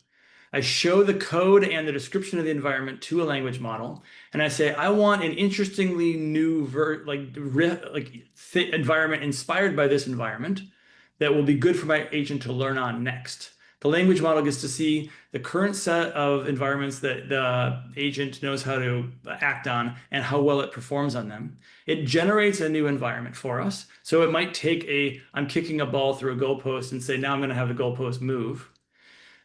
I show the code and the description of the environment to a language model, and I say, I want an interestingly new environment inspired by this environment that will be good for my agent to learn on next. The language model gets to see the current set of environments that the agent knows how to act on and how well it performs on them. It generates a new environment for us. So it might take I'm kicking a ball through a goalpost and say, now I'm going to have the goalpost move.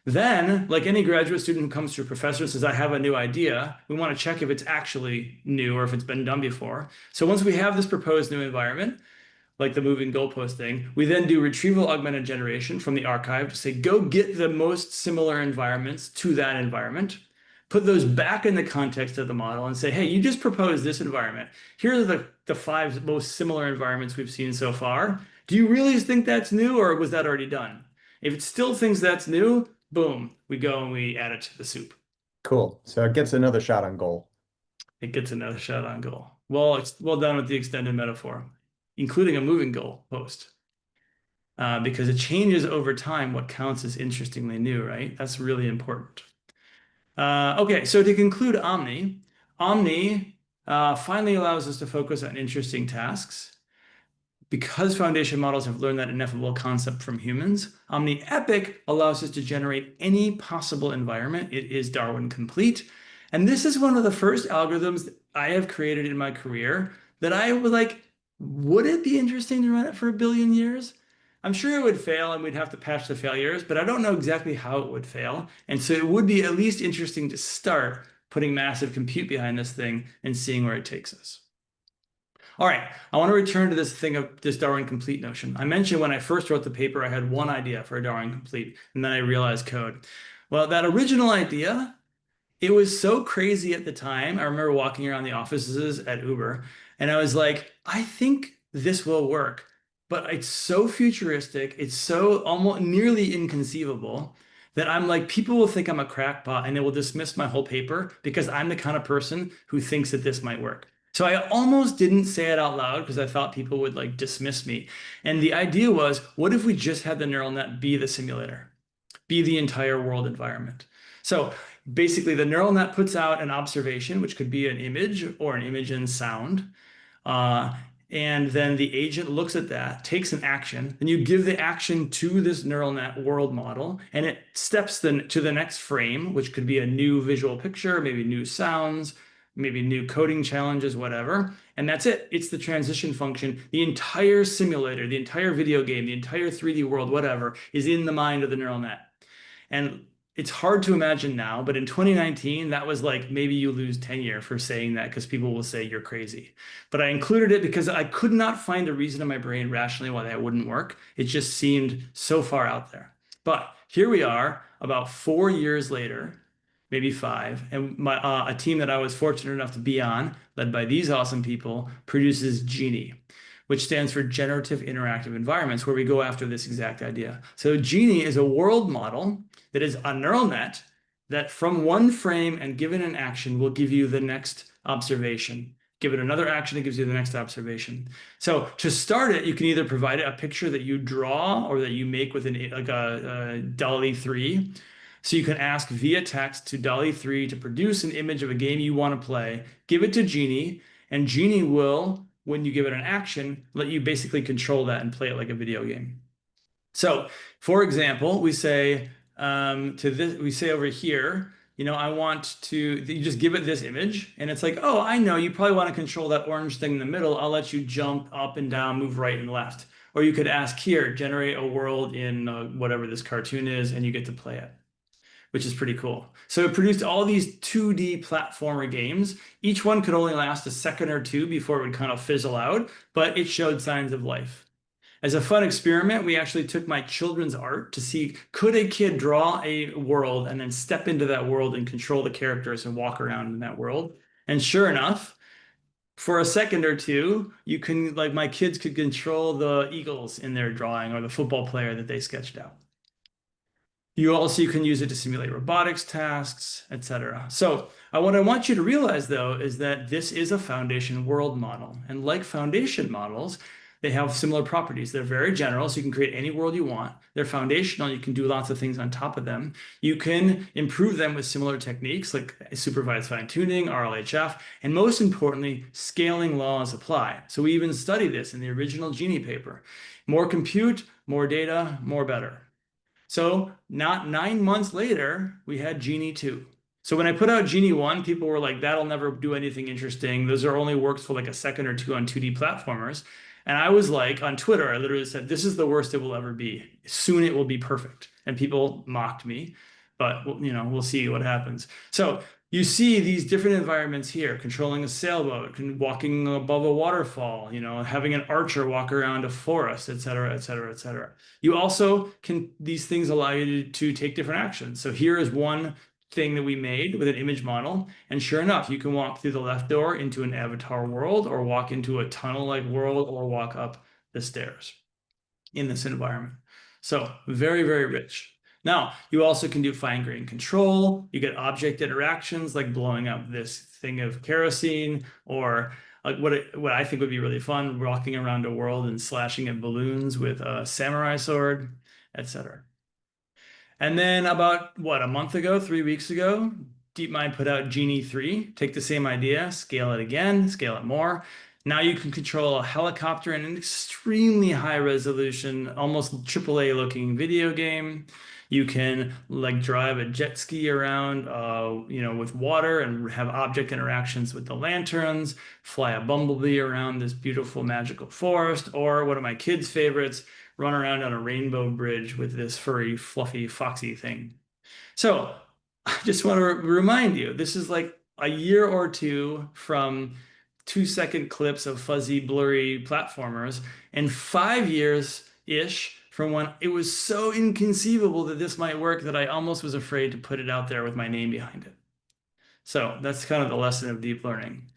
Then, like any graduate student who comes to a professor and says, I have a new idea, we want to check if it's actually new or if it's been done before. So once we have this proposed new environment, like the moving goalpost thing, we then do retrieval augmented generation from the archive to say, go get the most similar environments to that environment, put those back in the context of the model and say, hey, you just proposed this environment. Here are the 5 most similar environments we've seen so far. Do you really think that's new, or was that already done? If it still thinks that's new, boom, we go and we add it to the soup. Cool. So it gets another shot on goal. It gets another shot on goal. Well, it's well done with the extended metaphor, including a moving goal post. Because it changes over time what counts as interestingly new, right? That's really important. Okay, so to conclude OMNI, OMNI finally allows us to focus on interesting tasks. Because foundation models have learned that ineffable concept from humans, OMNI Epic allows us to generate any possible environment. It is Darwin-complete. And this is one of the first algorithms that I have created in my career that I was like, would it be interesting to run it for 1 billion years? I'm sure it would fail and we'd have to patch the failures, but I don't know exactly how it would fail. And so it would be at least interesting to start putting massive compute behind this thing and seeing where it takes us. All right, I want to return to this thing of this Darwin-complete notion. I mentioned when I first wrote the paper, I had one idea for a Darwin-complete, and then I realized code. Well, that original idea, it was so crazy at the time. I remember walking around the offices at Uber, and I was like, I think this will work, but it's so futuristic, it's so almost nearly inconceivable that I'm like, people will think I'm a crackpot and they will dismiss my whole paper because I'm the kind of person who thinks that this might work. So I almost didn't say it out loud because I thought people would like dismiss me. And the idea was, what if we just had the neural net be the simulator, be the entire world environment? So basically the neural net puts out an observation, which could be an image or an image and sound. And then the agent looks at that, takes an action, and you give the action to this neural net world model, and it steps then to the next frame, which could be a new visual picture, maybe new sounds, maybe new coding challenges, whatever. And that's it. It's the transition function. The entire simulator, the entire video game, the entire 3D world, whatever, is in the mind of the neural net. And it's hard to imagine now, but in 2019, that was like maybe you lose tenure for saying that because people will say you're crazy. But I included it because I could not find a reason in my brain rationally why that wouldn't work. It just seemed so far out there. But here we are about 4 years later, maybe 5, and a team that I was fortunate enough to be on, led by these awesome people, produces Genie, which stands for Generative Interactive Environments, where we go after this exact idea. So Genie is a world model that is a neural net that from one frame and given an action will give you the next observation. Give it another action, it gives you the next observation. So to start it, you can either provide a picture that you draw or that you make with like a DALL-E 3. So you can ask via text to DALL-E 3 to produce an image of a game you want to play, give it to Genie, and Genie will, when you give it an action, let you basically control that and play it like a video game. So, for example, we say we say over here, you know, I want to, you just give it this image, and it's like, oh, I know you probably want to control that orange thing in the middle. I'll let you jump up and down, move right and left. Or you could ask here, generate a world in whatever this cartoon is, and you get to play it, which is pretty cool. So it produced all these 2D platformer games. Each one could only last a second or two before it would kind of fizzle out, but it showed signs of life. As a fun experiment, we actually took my children's art to see, could a kid draw a world and then step into that world and control the characters and walk around in that world? And sure enough, for a second or two, you can, like my kids could control the Eagles in their drawing or the football player that they sketched out. You can use it to simulate robotics tasks, etc. So what I want you to realize, though, is that this is a foundation world model. And like foundation models, they have similar properties. They're very general, so you can create any world you want. They're foundational. You can do lots of things on top of them. You can improve them with similar techniques like supervised fine-tuning, RLHF, and most importantly, scaling laws apply. So we even study this in the original Genie paper. More compute, more data, more better. So not 9 months later, we had Genie 2. So when I put out Genie 1, people were like, that'll never do anything interesting. Those are only works for like a second or two on 2D platformers. And I was like, on Twitter, I literally said, this is the worst it will ever be. Soon it will be perfect. And people mocked me, but we'll see what happens. So you see these different environments here, controlling a sailboat, walking above a waterfall, having an archer walk around a forest, et cetera, et cetera, et cetera. You also these things allow you to take different actions. So here is one thing that we made with an image model. And sure enough, you can walk through the left door into an avatar world, or walk into a tunnel-like world, or walk up the stairs in this environment. So very, very rich. Now, you also can do fine-grained control. You get object interactions like blowing up this thing of kerosene, or like what I think would be really fun, walking around a world and slashing at balloons with a samurai sword, etc. And then about, a month ago, 3 weeks ago, DeepMind put out Genie 3. Take the same idea, scale it again, scale it more. Now you can control a helicopter in an extremely high resolution, almost AAA looking video game. You can like drive a jet ski around, with water and have object interactions with the lanterns, fly a bumblebee around this beautiful magical forest, or one of my kids' favorites, run around on a rainbow bridge with this furry, fluffy, foxy thing. So I just want to remind you, this is like a year or two from 2-second clips of fuzzy, blurry platformers, and 5 years-ish from when it was so inconceivable that this might work that I almost was afraid to put it out there with my name behind it. So that's kind of the lesson of deep learning.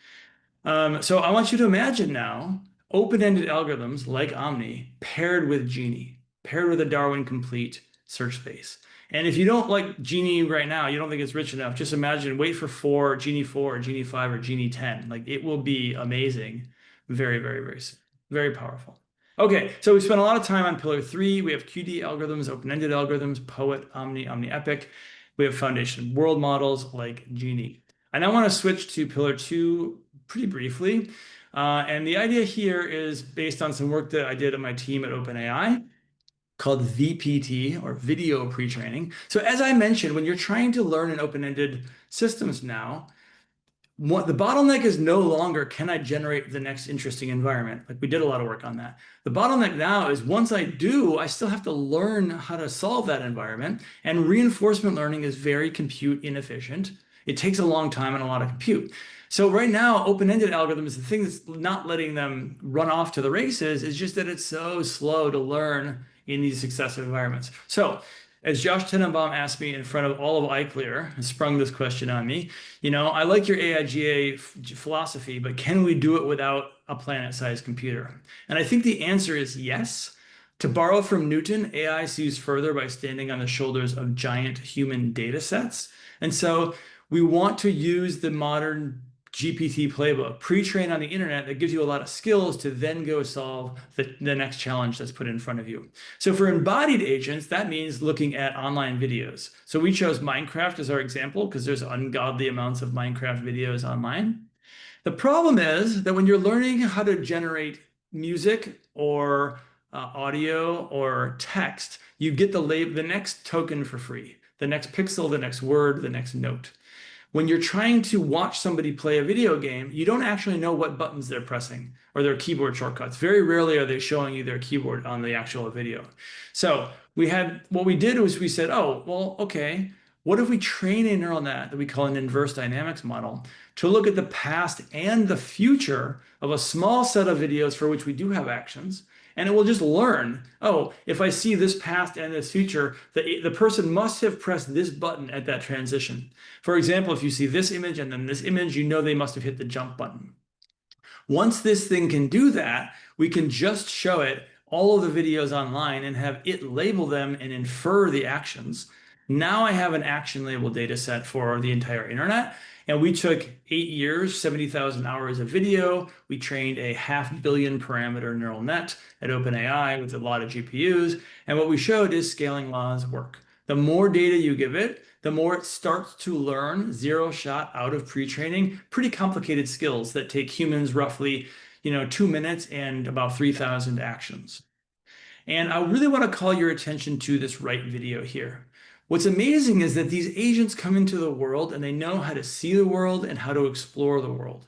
So I want you to imagine now open-ended algorithms like OMNI paired with Genie, paired with a Darwin-complete search space. And if you don't like Genie right now, you don't think it's rich enough, just imagine, wait for Genie 4 or Genie 5 or Genie 10. Like, it will be amazing. Very, very, very soon. Very powerful. Okay, so we spent a lot of time on pillar 3. We have QD algorithms, open-ended algorithms, POET, OMNI, OMNI-EPIC. We have foundation world models like Genie. I now want to switch to pillar 2 pretty briefly. And the idea here is based on some work that I did on my team at OpenAI called VPT, or video pre-training. So as I mentioned, when you're trying to learn in open-ended systems now, the bottleneck is no longer, can I generate the next interesting environment? Like, we did a lot of work on that. The bottleneck now is, once I do, I still have to learn how to solve that environment. And reinforcement learning is very compute inefficient. It takes a long time and a lot of compute. So right now, open-ended algorithms, the thing that's not letting them run off to the races is just that it's so slow to learn in these successive environments. So as Josh Tenenbaum asked me in front of all of iClear, and sprung this question on me, I like your AIGA philosophy, but can we do it without a planet-sized computer? And I think the answer is yes. To borrow from Newton, AI sees further by standing on the shoulders of giant human data sets. And so we want to use the modern GPT playbook, pre-trained on the internet, that gives you a lot of skills to then go solve the next challenge that's put in front of you. So for embodied agents, that means looking at online videos. So we chose Minecraft as our example because there's ungodly amounts of Minecraft videos online. The problem is that when you're learning how to generate music or audio or text, you get the next token for free, the next pixel, the next word, the next note. When you're trying to watch somebody play a video game, you don't actually know what buttons they're pressing or their keyboard shortcuts. Very rarely are they showing you their keyboard on the actual video. So what we did was we said, oh, well, okay, what if we train a neural net that we call an inverse dynamics model to look at the past and the future of a small set of videos for which we do have actions, and it will just learn, oh, if I see this past and this future, the person must have pressed this button at that transition. For example, if you see this image and then this image, you know they must have hit the jump button. Once this thing can do that, we can just show it all of the videos online and have it label them and infer the actions. Now I have an action label data set for the entire internet. And we took 8 years, 70,000 hours of video. We trained a 500 million parameter neural net at OpenAI with a lot of GPUs. And what we showed is scaling laws work. The more data you give it, the more it starts to learn, zero shot out of pre-training, pretty complicated skills that take humans roughly 2 minutes and about 3,000 actions. And I really want to call your attention to this right video here. What's amazing is that these agents come into the world and they know how to see the world and how to explore the world.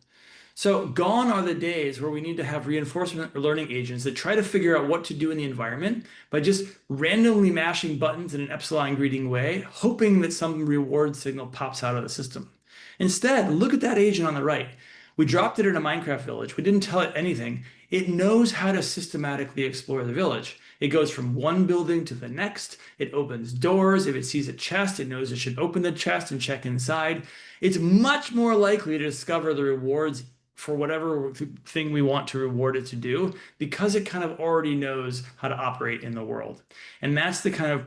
So gone are the days where we need to have reinforcement learning agents that try to figure out what to do in the environment by just randomly mashing buttons in an epsilon greeting way, hoping that some reward signal pops out of the system. Instead, look at that agent on the right. We dropped it in a Minecraft village. We didn't tell it anything. It knows how to systematically explore the village. It goes from one building to the next. It opens doors. If it sees a chest, it knows it should open the chest and check inside. It's much more likely to discover the rewards for whatever thing we want to reward it to do because it kind of already knows how to operate in the world. And that's the kind of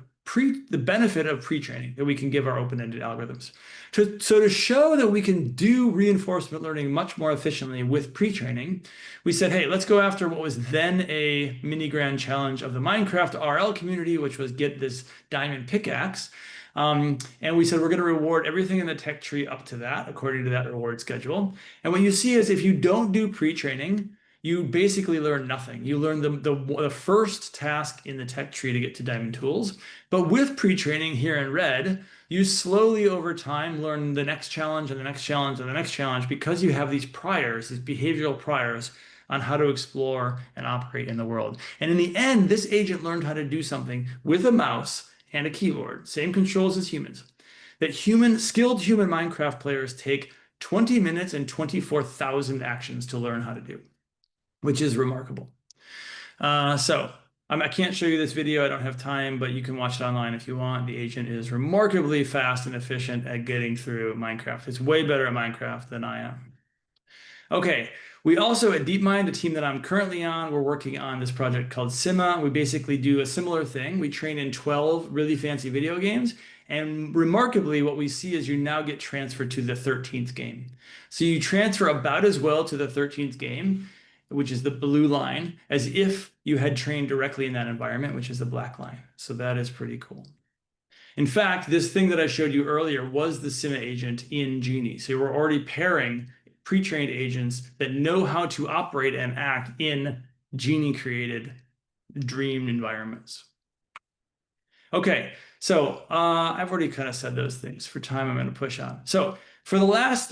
the benefit of pre-training that we can give our open-ended algorithms. So to show that we can do reinforcement learning much more efficiently with pre-training, we said, hey, let's go after what was then a mini grand challenge of the Minecraft RL community, which was get this diamond pickaxe. And we said we're going to reward everything in the tech tree up to that, according to that reward schedule. And what you see is if you don't do pre-training, you basically learn nothing. You learn the first task in the tech tree to get to diamond tools. But with pre-training here in red, you slowly over time learn the next challenge and the next challenge and the next challenge because you have these priors, these behavioral priors on how to explore and operate in the world. And in the end, this agent learned how to do something with a mouse and a keyboard, same controls as humans, that skilled human Minecraft players take 20 minutes and 24,000 actions to learn how to do, which is remarkable. I can't show you this video, I don't have time, but you can watch it online if you want. The agent is remarkably fast and efficient at getting through Minecraft. It's way better at Minecraft than I am. Okay, we also at DeepMind, a team that I'm currently on, we're working on this project called Sima. We basically do a similar thing. We train in 12 really fancy video games. And remarkably, what we see is you now get transferred to the 13th game. So you transfer about as well to the 13th game, which is the blue line, as if you had trained directly in that environment, which is the black line. So that is pretty cool. In fact, this thing that I showed you earlier was the Sima agent in Genie. So we're already pairing pre-trained agents that know how to operate and act in Genie-created dream environments. Okay, so I've already kind of said those things. For time, I'm going to push on. So for the last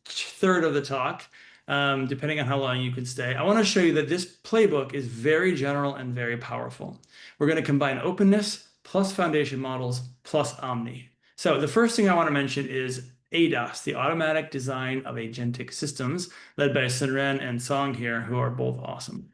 third of the talk, depending on how long you can stay, I want to show you that this playbook is very general and very powerful. We're going to combine openness plus foundation models plus OMNI. So the first thing I want to mention is ADAS, the Automatic Design of Agentic Systems, led by Sunren and Song here, who are both awesome.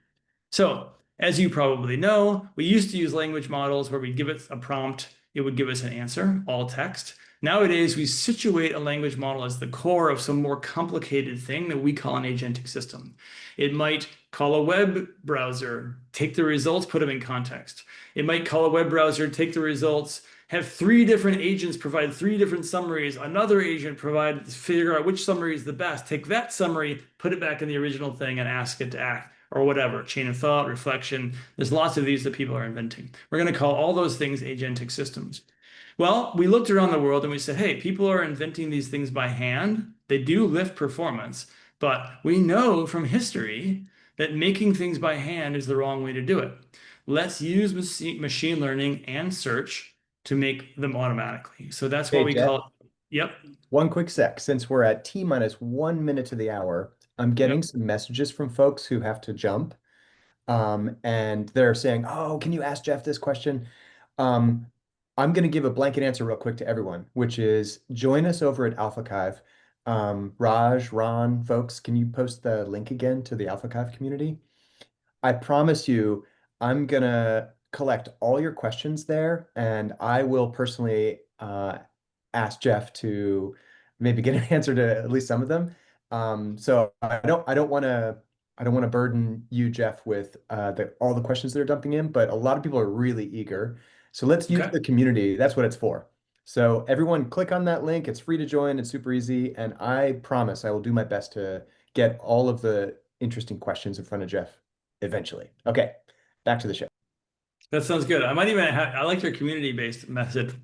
So as you probably know, we used to use language models where we give it a prompt, it would give us an answer, all text. Nowadays, we situate a language model as the core of some more complicated thing that we call an agentic system. It might call a web browser, take the results, put them in context. It might call a web browser, take the results, have 3 different agents provide 3 different summaries. Another agent figure out which summary is the best. Take that summary, put it back in the original thing and ask it to act or whatever. Chain of thought, reflection. There's lots of these that people are inventing. We're going to call all those things agentic systems. Well, we looked around the world and we said, hey, people are inventing these things by hand. They do lift performance, but we know from history that making things by hand is the wrong way to do it. Let's use machine learning and search to make them automatically. So that's what we Jeff, call it. Yep. one quick sec. Since we're at T-1 minute to the hour, I'm getting some messages from folks who have to jump. And they're saying, oh, can you ask Jeff this question? I'm going to give a blanket answer real quick to everyone, which is join us over at AlphaChive. Raj, Ron, folks, can you post the link again to the AlphaChive community? I promise you, I'm going to collect all your questions there, and I will personally ask Jeff to maybe get an answer to at least some of them. So I don't want to burden you, Jeff, with all the questions that are dumping in, but a lot of people are really eager. So let's use the community. That's what it's for. So everyone click on that link. It's free to join. It's super easy. And I promise I will do my best to get all of the interesting questions in front of Jeff eventually. Okay, back to the show. That sounds good. I might even I like your community-based method.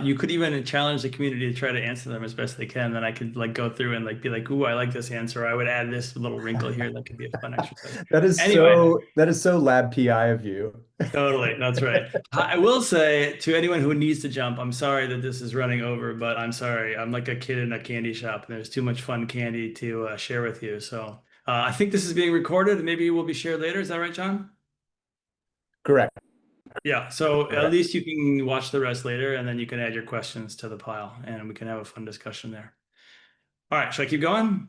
You could even challenge the community to try to answer them as best they can. Then I could like go through and like be like, "Ooh, I like this answer." I would add this little wrinkle here. That could be a fun exercise. Anyway, That is so lab PI of you. totally. That's right. I will say to anyone who needs to jump, I'm sorry that this is running over, but I'm sorry. I'm like a kid in a candy shop, and there's too much fun candy to share with you. So I think this is being recorded, and maybe it will be shared later. Is that right, John? Correct. Yeah, so at Correct. least you can watch the rest later and then you can add your questions to the pile and we can have a fun discussion there. All right, should I keep going?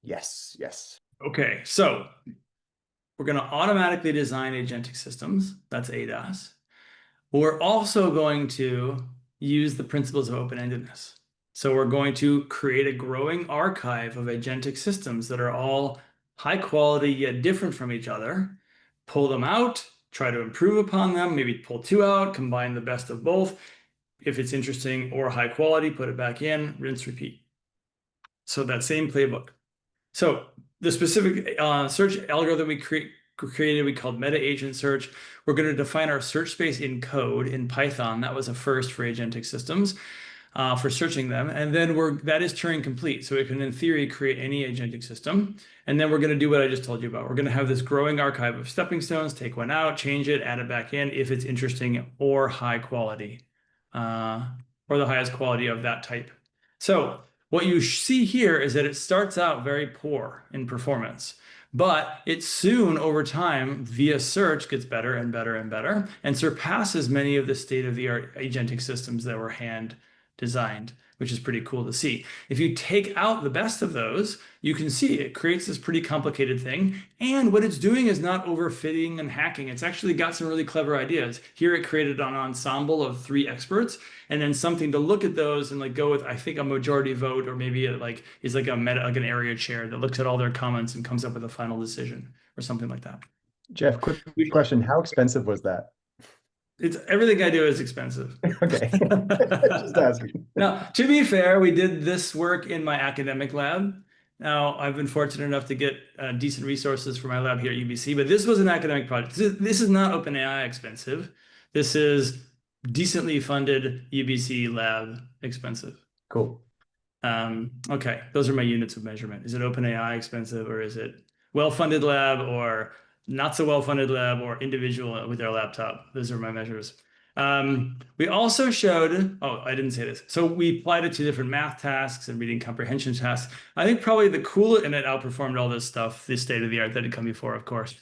Yes. Yes. Okay, so we're going to automatically design agentic systems. That's ADAS. We're also going to use the principles of open-endedness. So we're going to create a growing archive of agentic systems that are all high quality yet different from each other, pull them out, try to improve upon them, maybe pull two out, combine the best of both. If it's interesting or high quality, put it back in, rinse, repeat. So that same playbook. So the specific search algorithm we created, we called meta agent search. We're going to define our search space in code in Python. That was a first for agentic systems for searching them. And then that is Turing complete. So it can, in theory, create any agentic system. And then we're going to do what I just told you about. We're going to have this growing archive of stepping stones, take one out, change it, add it back in if it's interesting or high quality, or the highest quality of that type. So what you see here is that it starts out very poor in performance, but it soon, over time, via search, gets better and better and better and surpasses many of the state-of-the-art agentic systems that were hand designed, which is pretty cool to see. If you take out the best of those, you can see it creates this pretty complicated thing. And what it's doing is not overfitting and hacking. It's actually got some really clever ideas. Here it created an ensemble of 3 experts, and then something to look at those and like go with, I think, a majority vote, or maybe it like is like a meta, like an area chair that looks at all their comments and comes up with a final decision or something like that. Jeff, quick question. How expensive was that? It's everything I do is expensive. Okay. Just asking. Now, to be fair, we did this work in my academic lab. Now, I've been fortunate enough to get decent resources for my lab here at UBC, but this was an academic project. This is not OpenAI expensive. This is decently funded UBC lab expensive. Cool. Okay, those are my units of measurement. Is it OpenAI expensive, or is it well-funded lab, or not so well-funded lab, or individual with their laptop? Those are my measures. We also showed, oh, I didn't say this. So we applied it to different math tasks and reading comprehension tasks. I think probably the coolest, and it outperformed all this stuff, this state of the art that had come before, of course.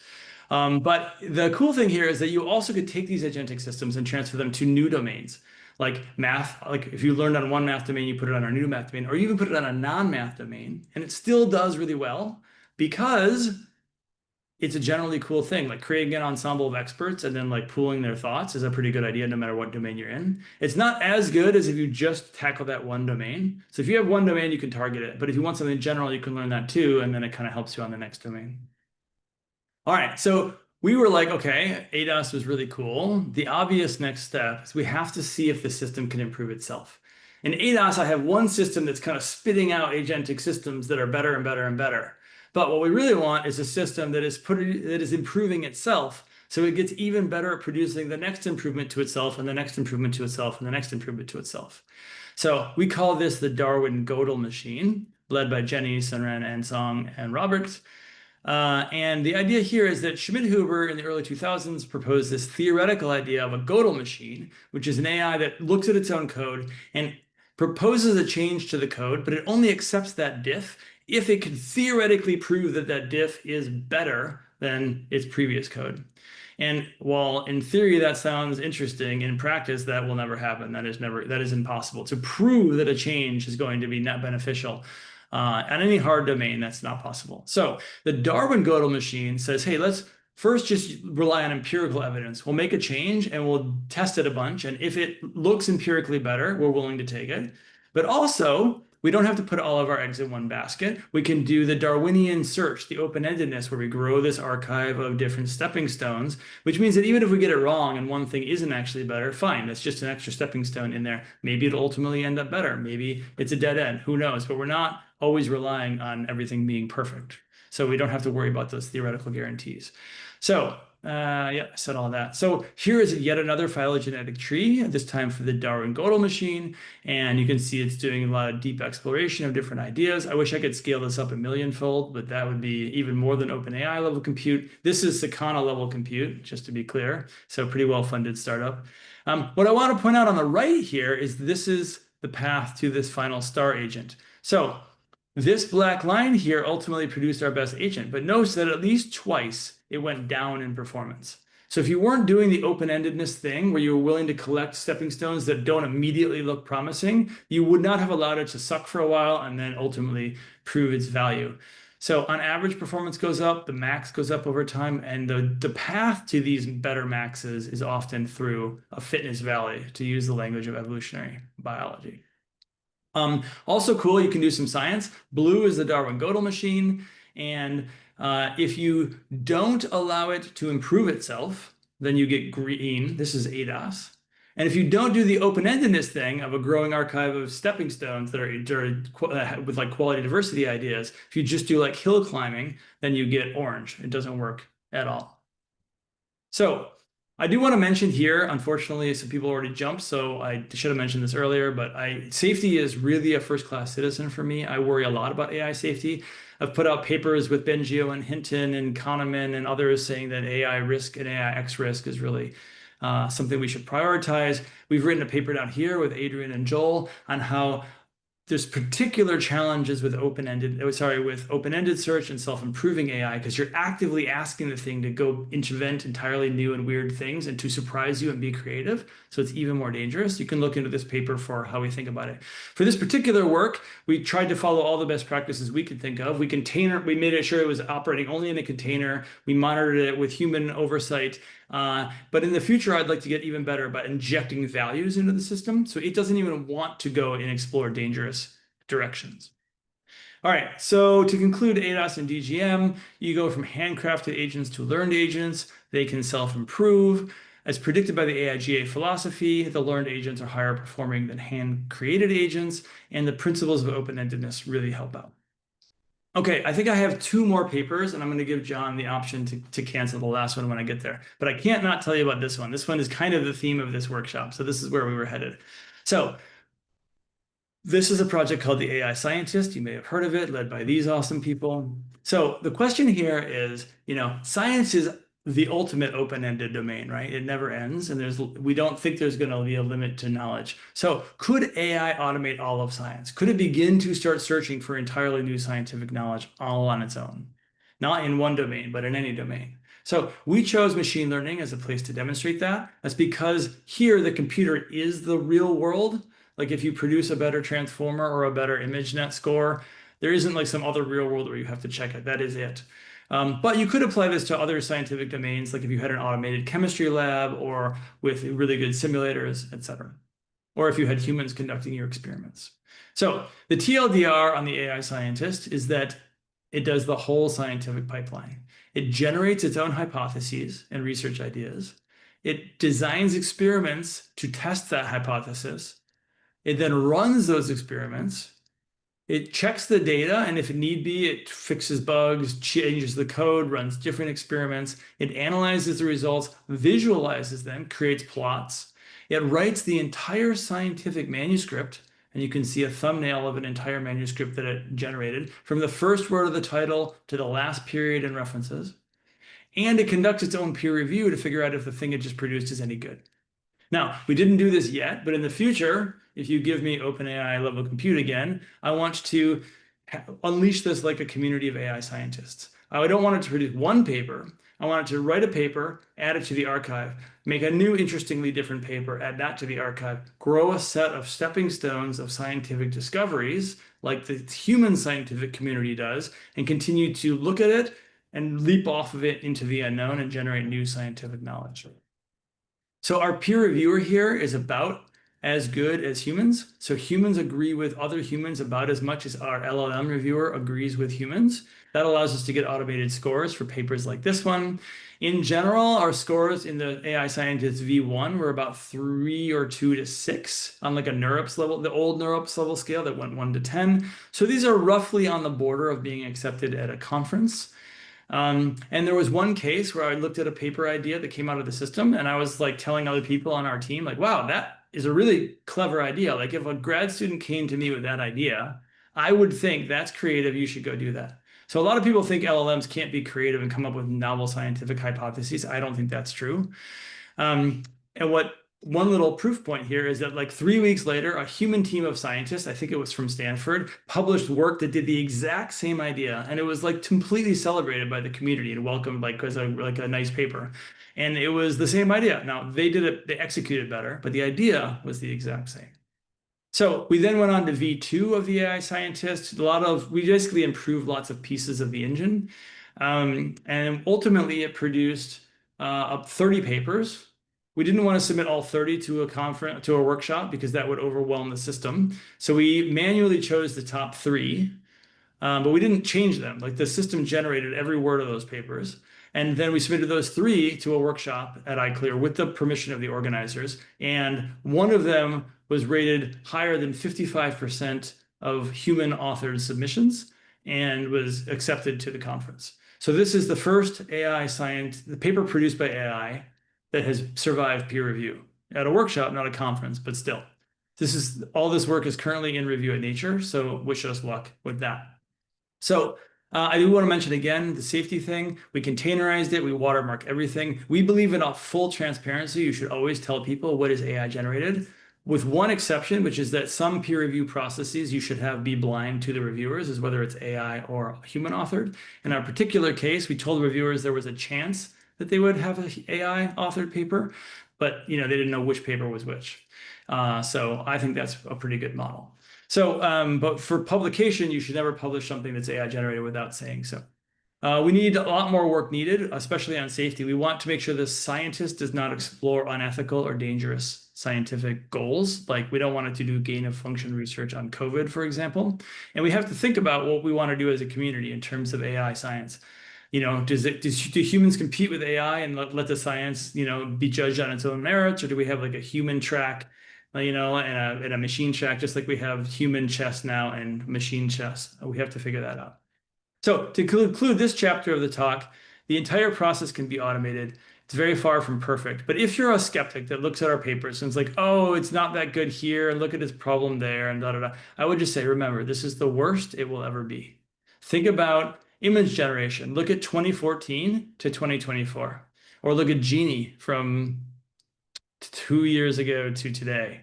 But the cool thing here is that you also could take these agentic systems and transfer them to new domains. Like math, like if you learned on one math domain, you put it on a new math domain, or you even put it on a non-math domain, and it still does really well because it's a generally cool thing. Like creating an ensemble of experts and then like pooling their thoughts is a pretty good idea no matter what domain you're in. It's not as good as if you just tackle that one domain. So if you have one domain, you can target it. But if you want something general, you can learn that too, and then it kind of helps you on the next domain. All right, so we were like, okay, ADAS was really cool. The obvious next step is we have to see if the system can improve itself. In ADAS, I have one system that's kind of spitting out agentic systems that are better and better and better. But what we really want is a system that is improving itself, so it gets even better at producing the next improvement to itself and the next improvement to itself and the next improvement to itself. So we call this the Darwin Gödel Machine, led by Jenny, Sunren, Ansong, and Roberts. And the idea here is that Schmidt-Huber in the early 2000s proposed this theoretical idea of a Gödel machine, which is an AI that looks at its own code and proposes a change to the code, but it only accepts that diff if it can theoretically prove that that diff is better than its previous code. And while in theory that sounds interesting, in practice that will never happen. That is impossible. To prove that a change is going to be net beneficial on any hard domain, that's not possible. So the Darwin Gödel machine says, hey, let's first just rely on empirical evidence. We'll make a change and we'll test it a bunch. And if it looks empirically better, we're willing to take it. But also, we don't have to put all of our eggs in one basket. We can do the Darwinian search, the open-endedness, where we grow this archive of different stepping stones, which means that even if we get it wrong and one thing isn't actually better, fine, that's just an extra stepping stone in there. Maybe it'll ultimately end up better. Maybe it's a dead end, who knows? But we're not always relying on everything being perfect. So we don't have to worry about those theoretical guarantees. So Yeah, I said all that. So here is yet another phylogenetic tree, this time for the Darwin Gödel machine. And you can see it's doing a lot of deep exploration of different ideas. I wish I could scale this up a millionfold, but that would be even more than OpenAI level compute. This is Sakana level compute, just to be clear. So pretty well-funded startup. What I want to point out on the right here is this is the path to this final star agent. So this black line here ultimately produced our best agent, but notice that at least twice it went down in performance. So if you weren't doing the open-endedness thing where you were willing to collect stepping stones that don't immediately look promising, you would not have allowed it to suck for a while and then ultimately prove its value. So on average, performance goes up, the max goes up over time, and the path to these better maxes is often through a fitness valley, to use the language of evolutionary biology. Also cool, you can do some science. Blue is the Darwin Gödel machine. And if you don't allow it to improve itself, then you get green. This is ADAS. And if you don't do the open-endedness thing of a growing archive of stepping stones that are with like quality diversity ideas, if you just do like hill climbing, then you get orange. It doesn't work at all. So I do want to mention here, unfortunately, some people already jumped, so I should have mentioned this earlier, but safety is really a first-class citizen for me. I worry a lot about AI safety. I've put out papers with Bengio and Hinton and Kahneman and others saying that AI risk and AI X risk is really something we should prioritize. We've written a paper down here with Adrian and Joel on how there's particular challenges with open-ended search and self-improving AI, because you're actively asking the thing to go invent entirely new and weird things and to surprise you and be creative. So it's even more dangerous. You can look into this paper for how we think about it. For this particular work, we tried to follow all the best practices we could think of. We made sure it was operating only in a container. We monitored it with human oversight. But in the future, I'd like to get even better about injecting values into the system, so it doesn't even want to go and explore dangerous directions. All right, so to conclude ADAS and DGM, you go from handcrafted agents to learned agents. They can self-improve. As predicted by the AIGA philosophy, the learned agents are higher performing than hand-created agents, and the principles of open-endedness really help out. Okay, I think I have two more papers, and I'm going to give John the option to cancel the last one when I get there. But I can't not tell you about this one. This one is kind of the theme of this workshop, so this is where we were headed. So this is a project called the AI Scientist. You may have heard of it, led by these awesome people. So the question here is, science is the ultimate open-ended domain, right? It never ends, and we don't think there's going to be a limit to knowledge. So could AI automate all of science? Could it begin to start searching for entirely new scientific knowledge all on its own? Not in one domain, but in any domain. So we chose machine learning as a place to demonstrate that. That's because here the computer is the real world. Like if you produce a better transformer or a better ImageNet score, there isn't like some other real world where you have to check it. That is it. But you could apply this to other scientific domains, like if you had an automated chemistry lab or with really good simulators, etc. Or if you had humans conducting your experiments. So the TLDR on the AI Scientist is that it does the whole scientific pipeline. It generates its own hypotheses and research ideas. It designs experiments to test that hypothesis. It then runs those experiments. It checks the data, and if need be, it fixes bugs, changes the code, runs different experiments. It analyzes the results, visualizes them, creates plots. It writes the entire scientific manuscript, and you can see a thumbnail of an entire manuscript that it generated, from the first word of the title to the last period and references. And it conducts its own peer review to figure out if the thing it just produced is any good. Now, we didn't do this yet, but in the future, if you give me OpenAI level compute again, I want to unleash this like a community of AI scientists. I don't want it to produce one paper. I want it to write a paper, add it to the archive, make a new, interestingly different paper, add that to the archive, grow a set of stepping stones of scientific discoveries like the human scientific community does, and continue to look at it and leap off of it into the unknown and generate new scientific knowledge. So our peer reviewer here is about as good as humans. So humans agree with other humans about as much as our LLM reviewer agrees with humans. That allows us to get automated scores for papers like this one. In general, our scores in the AI Scientist V1 were about 3 or 2 to 6 on like a NeurIPS level, the old NeurIPS level scale that went 1 to 10. So these are roughly on the border of being accepted at a conference. And there was one case where I looked at a paper idea that came out of the system, and I was like telling other people on our team, like, wow, that is a really clever idea. Like if a grad student came to me with that idea, I would think that's creative, you should go do that. So a lot of people think LLMs can't be creative and come up with novel scientific hypotheses. I don't think that's true. And what one little proof point here is that like 3 weeks later, a human team of scientists, I think it was from Stanford, published work that did the exact same idea. And it was like completely celebrated by the community and welcomed like as a nice paper. And it was the same idea. Now they did it, they executed better, but the idea was the exact same. So we then went on to V2 of the AI scientist. We basically improved lots of pieces of the engine. And ultimately it produced up 30 papers. We didn't want to submit all 30 to a conference, to a workshop, because that would overwhelm the system. So we manually chose the top 3, but we didn't change them. Like the system generated every word of those papers. And then we submitted those 3 to a workshop at iClear with the permission of the organizers. And one of them was rated higher than 55% of human authored submissions and was accepted to the conference. So this is the first AI science, the paper produced by AI that has survived peer review at a workshop, not a conference, but still. All this work is currently in review at Nature, so wish us luck with that. So I do want to mention again the safety thing. We containerized it. We watermark everything. We believe in a full transparency. You should always tell people what is AI generated, with one exception, which is that some peer review processes you should have be blind to the reviewers, as whether it's AI or human authored. In our particular case, we told reviewers there was a chance that they would have an AI authored paper, but they didn't know which paper was which. So I think that's a pretty good model. So, but for publication, you should never publish something that's AI generated without saying so. We need a lot more work needed, especially on safety. We want to make sure the scientist does not explore unethical or dangerous scientific goals. Like we don't want it to do gain of function research on COVID, for example. And we have to think about what we want to do as a community in terms of AI science. Do humans compete with AI and let the science, be judged on its own merits, or do we have like a human track, and a machine track, just like we have human chess now and machine chess? We have to figure that out. So to conclude this chapter of the talk, the entire process can be automated. It's very far from perfect. But if you're a skeptic that looks at our papers and is like, oh, it's not that good here, and look at this problem there, and da da da, I would just say, remember, this is the worst it will ever be. Think about image generation. Look at 2014 to 2024, or look at Genie from 2 years ago to today.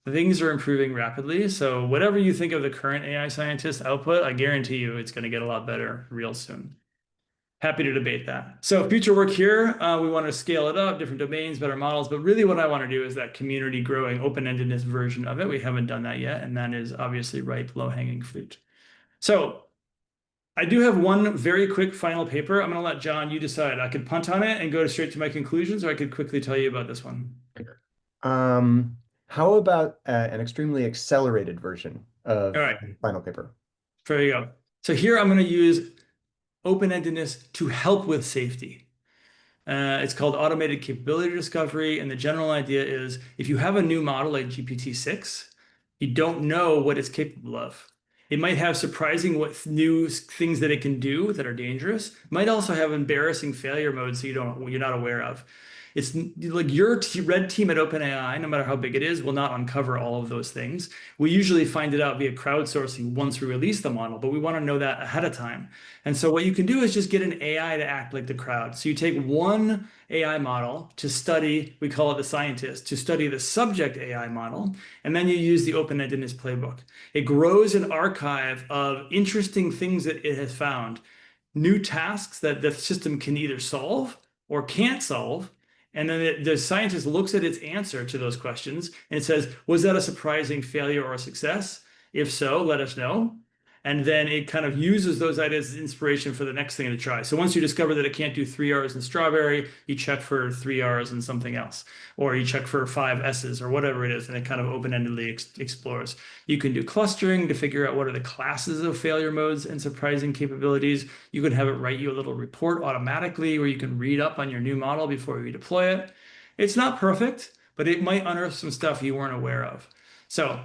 Things are improving rapidly. So whatever you think of the current AI scientist output, I guarantee you it's going to get a lot better real soon. Happy to debate that. So future work here, we want to scale it up, different domains, better models. But really what I want to do is that community growing open-endedness version of it. We haven't done that yet. And that is obviously ripe, low-hanging fruit. So I do have one very quick final paper. I'm going to let John, you decide. I could punt on it and go straight to my conclusions, or I could quickly tell you about this one. How about an extremely accelerated version of All right. the final paper? There you go. So here I'm going to use open-endedness to help with safety. It's called automated capability discovery. And the general idea is if you have a new model like GPT-6, you don't know what it's capable of. It might have surprising new things that it can do that are dangerous. It might also have embarrassing failure modes that you're not aware of. It's like your red team at OpenAI, no matter how big it is, will not uncover all of those things. We usually find it out via crowdsourcing once we release the model, but we want to know that ahead of time. And so what you can do is just get an AI to act like the crowd. So you take one AI model to study, we call it the scientist, to study the subject AI model, and then you use the open-endedness playbook. It grows an archive of interesting things that it has found, new tasks that the system can either solve or can't solve. And then the scientist looks at its answer to those questions and it says, was that a surprising failure or a success? If so, let us know. And then it kind of uses those ideas as inspiration for the next thing to try. So once you discover that it can't do 3 R's in strawberry, you check for 3 R's in something else, or you check for 5 S's or whatever it is, and it kind of open-endedly explores. You can do clustering to figure out what are the classes of failure modes and surprising capabilities. You can have it write you a little report automatically where you can read up on your new model before you deploy it. It's not perfect, but it might unearth some stuff you weren't aware of. So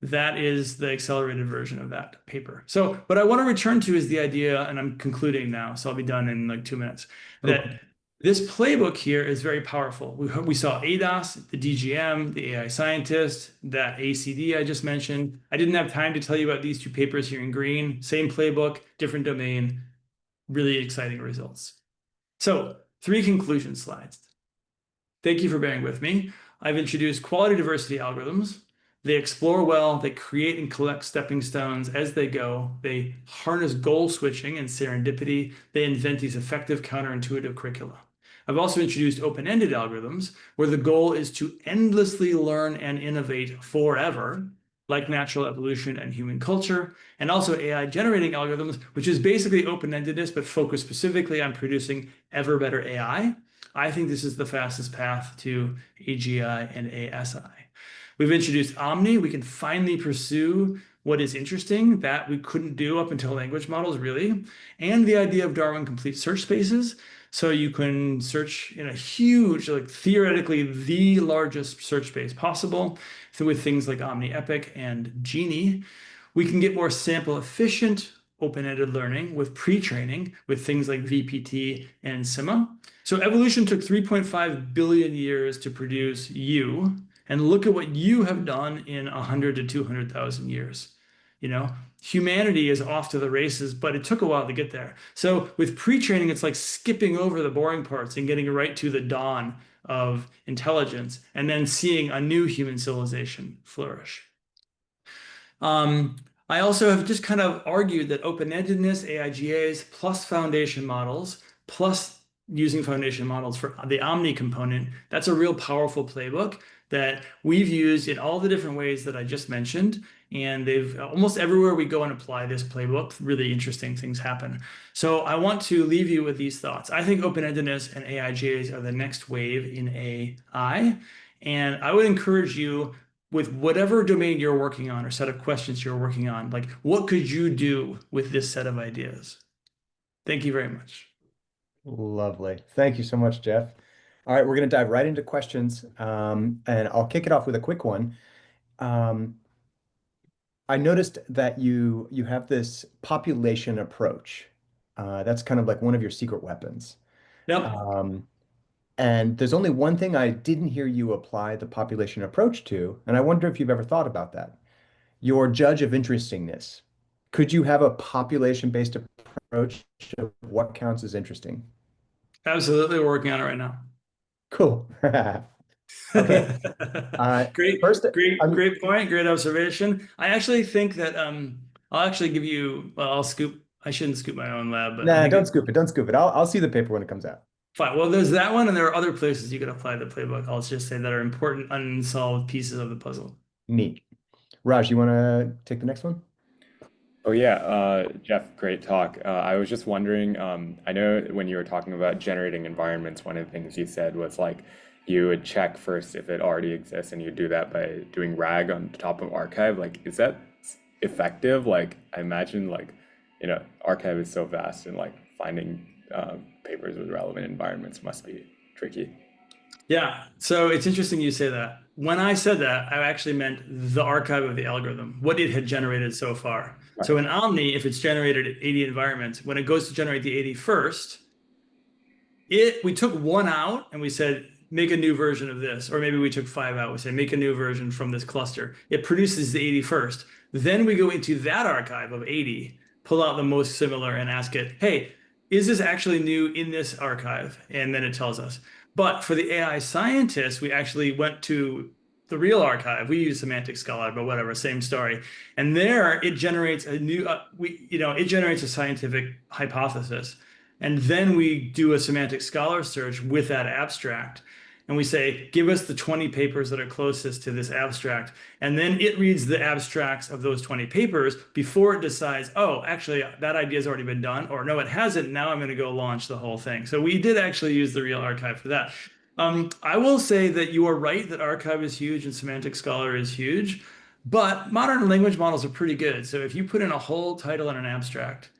That is the accelerated version of that paper. So what I want to return to is the idea, and I'm concluding now, so I'll be done in like 2 minutes, that Okay. this playbook here is very powerful. We saw ADOS, the DGM, the AI scientist, that ACD I just mentioned. I didn't have time to tell you about these two papers here in green. Same playbook, different domain, really exciting results. So 3 conclusion slides. Thank you for bearing with me. I've introduced quality diversity algorithms. They explore well, they create and collect stepping stones as they go. They harness goal switching and serendipity. They invent these effective counterintuitive curricula. I've also introduced open-ended algorithms where the goal is to endlessly learn and innovate forever, like natural evolution and human culture, and also AI generating algorithms, which is basically open-endedness, but focused specifically on producing ever better AI. I think this is the fastest path to AGI and ASI. We've introduced OMNI. We can finally pursue what is interesting that we couldn't do up until language models, really. And the idea of Darwin-complete search spaces. So you can search in a huge, like theoretically the largest search space possible. So with things like OMNI Epic and Genie, we can get more sample efficient open-ended learning with pre-training with things like VPT and SIMA. So evolution took 3.5 billion years to produce you, and look at what you have done in 100 to 200,000 years. You know, humanity is off to the races, but it took a while to get there. So with pre-training, it's like skipping over the boring parts and getting right to the dawn of intelligence, and then seeing a new human civilization flourish. I also have just kind of argued that open-endedness, AIGAs, plus foundation models, plus using foundation models for the OMNI component, that's a real powerful playbook that we've used in all the different ways that I just mentioned. And they've almost everywhere we go and apply this playbook, really interesting things happen. So I want to leave you with these thoughts. I think open-endedness and AIGAs are the next wave in AI. And I would encourage you with whatever domain you're working on or set of questions you're working on, like what could you do with this set of ideas? Thank you very much. Lovely. Thank you so much, Jeff. All right, we're going to dive right into questions, and I'll kick it off with a quick one. Um, I noticed that you have this population approach. That's kind of like one of your secret weapons. Yep. Um, and there's only one thing I didn't hear you apply the population approach to, and I wonder if you've ever thought about that. Your judge of interestingness. Could you have a population-based approach to what counts as interesting? Absolutely. We're working on it right now. Cool. Okay. Great, First, I'm great point. Great observation. I actually think that I'll actually give you, well, I'll scoop, I shouldn't scoop my own lab, but I nah, think don't it's scoop it. Don't scoop it. I'll see the paper when it comes out. fine. Well, there's that one, and there are other places you could apply the playbook. I'll just say that are important unsolved pieces of the puzzle. Neat. Raj, you want to take the next one? Oh yeah, Jeff, great talk. I was just wondering, I know when you were talking about generating environments, one of the things you said was like you would check first if it already exists, and you do that by doing RAG on the top of archive. Like, is that effective? Like, I imagine like, archive is so vast, and like finding papers with relevant environments must be tricky. Yeah, so it's interesting you say that. When I said that, I actually meant the archive of the algorithm, what it had generated so far. So Right. in Omni, if it's generated 80 environments, when it goes to generate the 81st, we took one out and we said, make a new version of this. Or maybe we took 5 out. We said, make a new version from this cluster. It produces the 81st. Then we go into that archive of 80, pull out the most similar and ask it, hey, is this actually new in this archive? And then it tells us. But for the AI scientists, we actually went to the real archive. We use Semantic Scholar, but whatever, same story. And there it generates a new, it generates a scientific hypothesis. And then we do a semantic scholar search with that abstract. And we say, give us the 20 papers that are closest to this abstract. And then it reads the abstracts of those 20 papers before it decides, oh, actually, that idea has already been done. Or no, it hasn't. Now I'm going to go launch the whole thing. So we did actually use the real archive for that. I will say that you are right that archive is huge and semantic scholar is huge. But modern language models are pretty good. So if you put in a whole title and an abstract,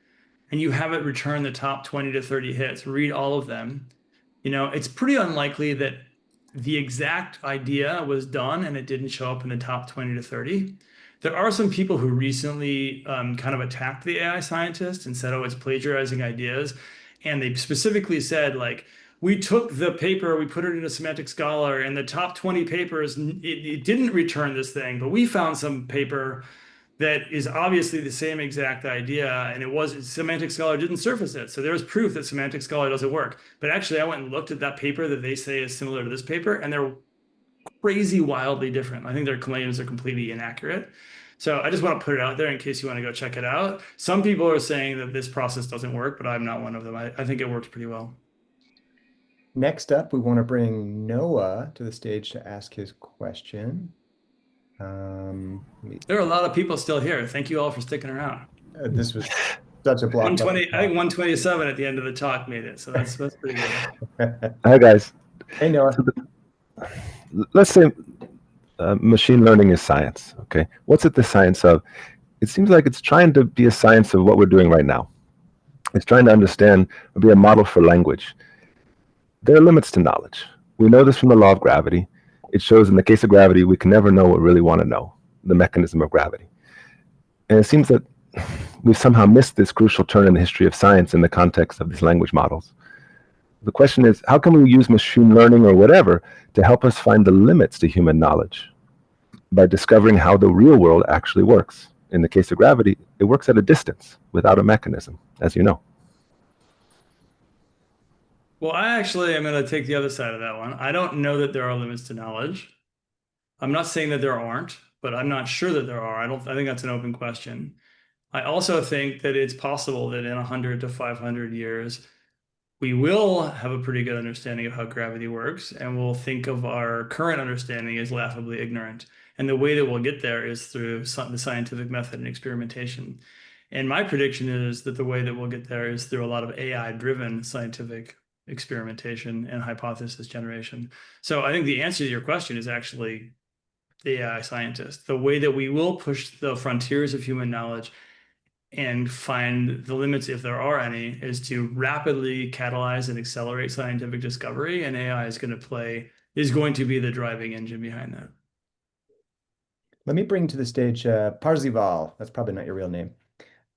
and you have it return the top 20 to 30 hits, read all of them, it's pretty unlikely that the exact idea was done and it didn't show up in the top 20 to 30. There are some people who recently kind of attacked the AI scientist and said, oh, it's plagiarizing ideas. And they specifically said, like, we took the paper, we put it in a semantic scholar, and the top 20 papers, it didn't return this thing, but we found some paper that is obviously the same exact idea, and it was Semantic Scholar didn't surface it. So there's proof that Semantic Scholar doesn't work. But actually, I went and looked at that paper that they say is similar to this paper, and they're crazy, wildly different. I think their claims are completely inaccurate. So I just want to put it out there in case you want to go check it out. Some people are saying that this process doesn't work, but I'm not one of them. I think it works pretty well. Next up, we want to bring Noah to the stage to ask his question. There are a lot of people still here. Thank you all for sticking around. This was such a 120, blockbuster I think 127 at the end of the talk made it. So that's pretty good. talk. Hi guys. Hey, Noah. Let's say machine learning is science. Okay, what's it the science of? It seems like it's trying to be a science of what we're doing right now. It's trying to understand or be a model for language. There are limits to knowledge. We know this from the law of gravity. It shows in the case of gravity, we can never know what we really want to know, the mechanism of gravity. And it seems that we've somehow missed this crucial turn in the history of science in the context of these language models. The question is, how can we use machine learning or whatever to help us find the limits to human knowledge by discovering how the real world actually works? In the case of gravity, it works at a distance without a mechanism, as you know. Well, I actually am going to take the other side of that one. I don't know that there are limits to knowledge. I'm not saying that there aren't, but I'm not sure that there are. I think that's an open question. I also think that it's possible that in 100 to 500 years, we will have a pretty good understanding of how gravity works, and we'll think of our current understanding as laughably ignorant. And the way that we'll get there is through the scientific method and experimentation. And my prediction is that the way that we'll get there is through a lot of AI-driven scientific experimentation and hypothesis generation. So I think the answer to your question is actually the AI scientist. The way that we will push the frontiers of human knowledge and find the limits, if there are any, is to rapidly catalyze and accelerate scientific discovery, and AI is going to be the driving engine behind that. Let me bring to the stage Parzival. That's probably not your real name,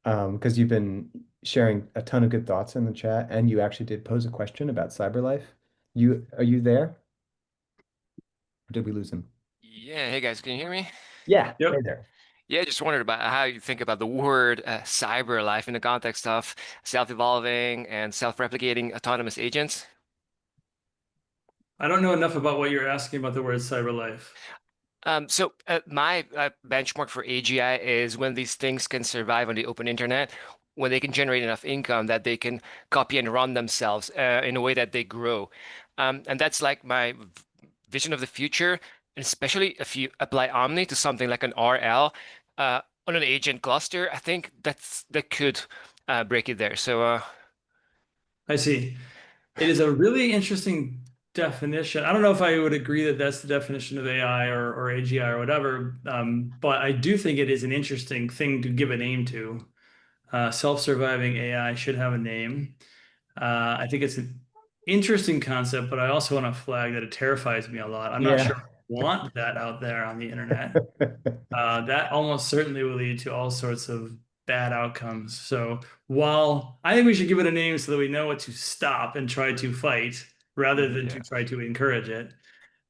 because you've been sharing a ton of good thoughts in the chat, and you actually did pose a question about cyberlife. Are you there? Or did we lose him? Yeah, hey guys, can you hear me? Yeah, Yep. hey there. Yeah, just wondered about how you think about the word cyber life in the context of self-evolving and self-replicating autonomous agents. I don't know enough about what you're asking about the word cyber life. So my benchmark for AGI is when these things can survive on the open internet, when they can generate enough income that they can copy and run themselves in a way that they grow. And that's like my vision of the future, and especially if you apply Omni to something like an RL on an agent cluster, I think that could break it there. So I see. It is a really interesting definition. I don't know if I would agree that that's the definition of AI or AGI or whatever, but I do think it is an interesting thing to give a name to. Self-surviving AI should have a name. I think it's an interesting concept, but I also want to flag that it terrifies me a lot. I'm not Yeah. sure I want that out there on the internet. That almost certainly will lead to all sorts of bad outcomes. So while I think we should give it a name so that we know what to stop and try to fight rather than to try to encourage it.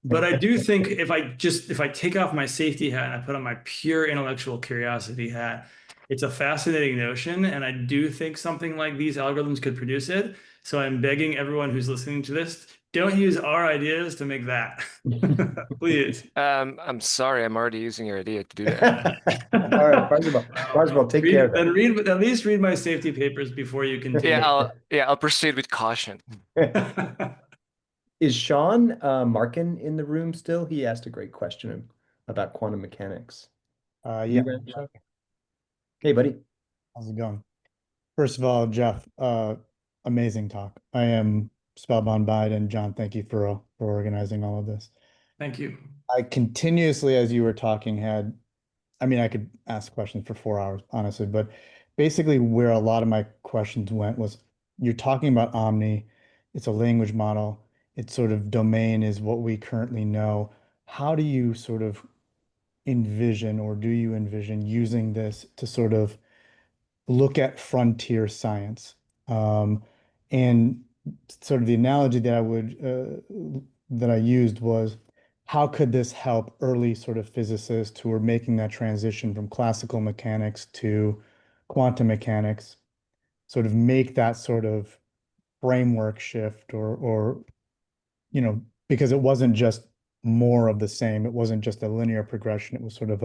But I do think if I take off my safety hat and I put on my pure intellectual curiosity hat, it's a fascinating notion. And I do think something like these algorithms could produce it. So I'm begging everyone who's listening to this, don't use our ideas to make that. Please. I'm sorry, I'm already using your idea to do that. All right, Parzival, take care of that. At least read my safety papers before you continue. I'll proceed with caution. Is Sean Markin in the room still? He asked a great question about quantum mechanics. Yeah. Hey, buddy. How's it going? First of all, Jeff, amazing talk. I am spellbound by it, and John, thank you for organizing all of this. Thank you. I continuously, as you were talking, I could ask questions for 4 hours, honestly, but basically where a lot of my questions went was, you're talking about Omni, it's a language model, its sort of domain is what we currently know. How do you sort of envision, or do you envision using this to sort of look at frontier science? And sort of the analogy that I used was, how could this help early sort of physicists who are making that transition from classical mechanics to quantum mechanics, sort of make that sort of framework shift, or because it wasn't just more of the same, it wasn't just a linear progression, it was sort of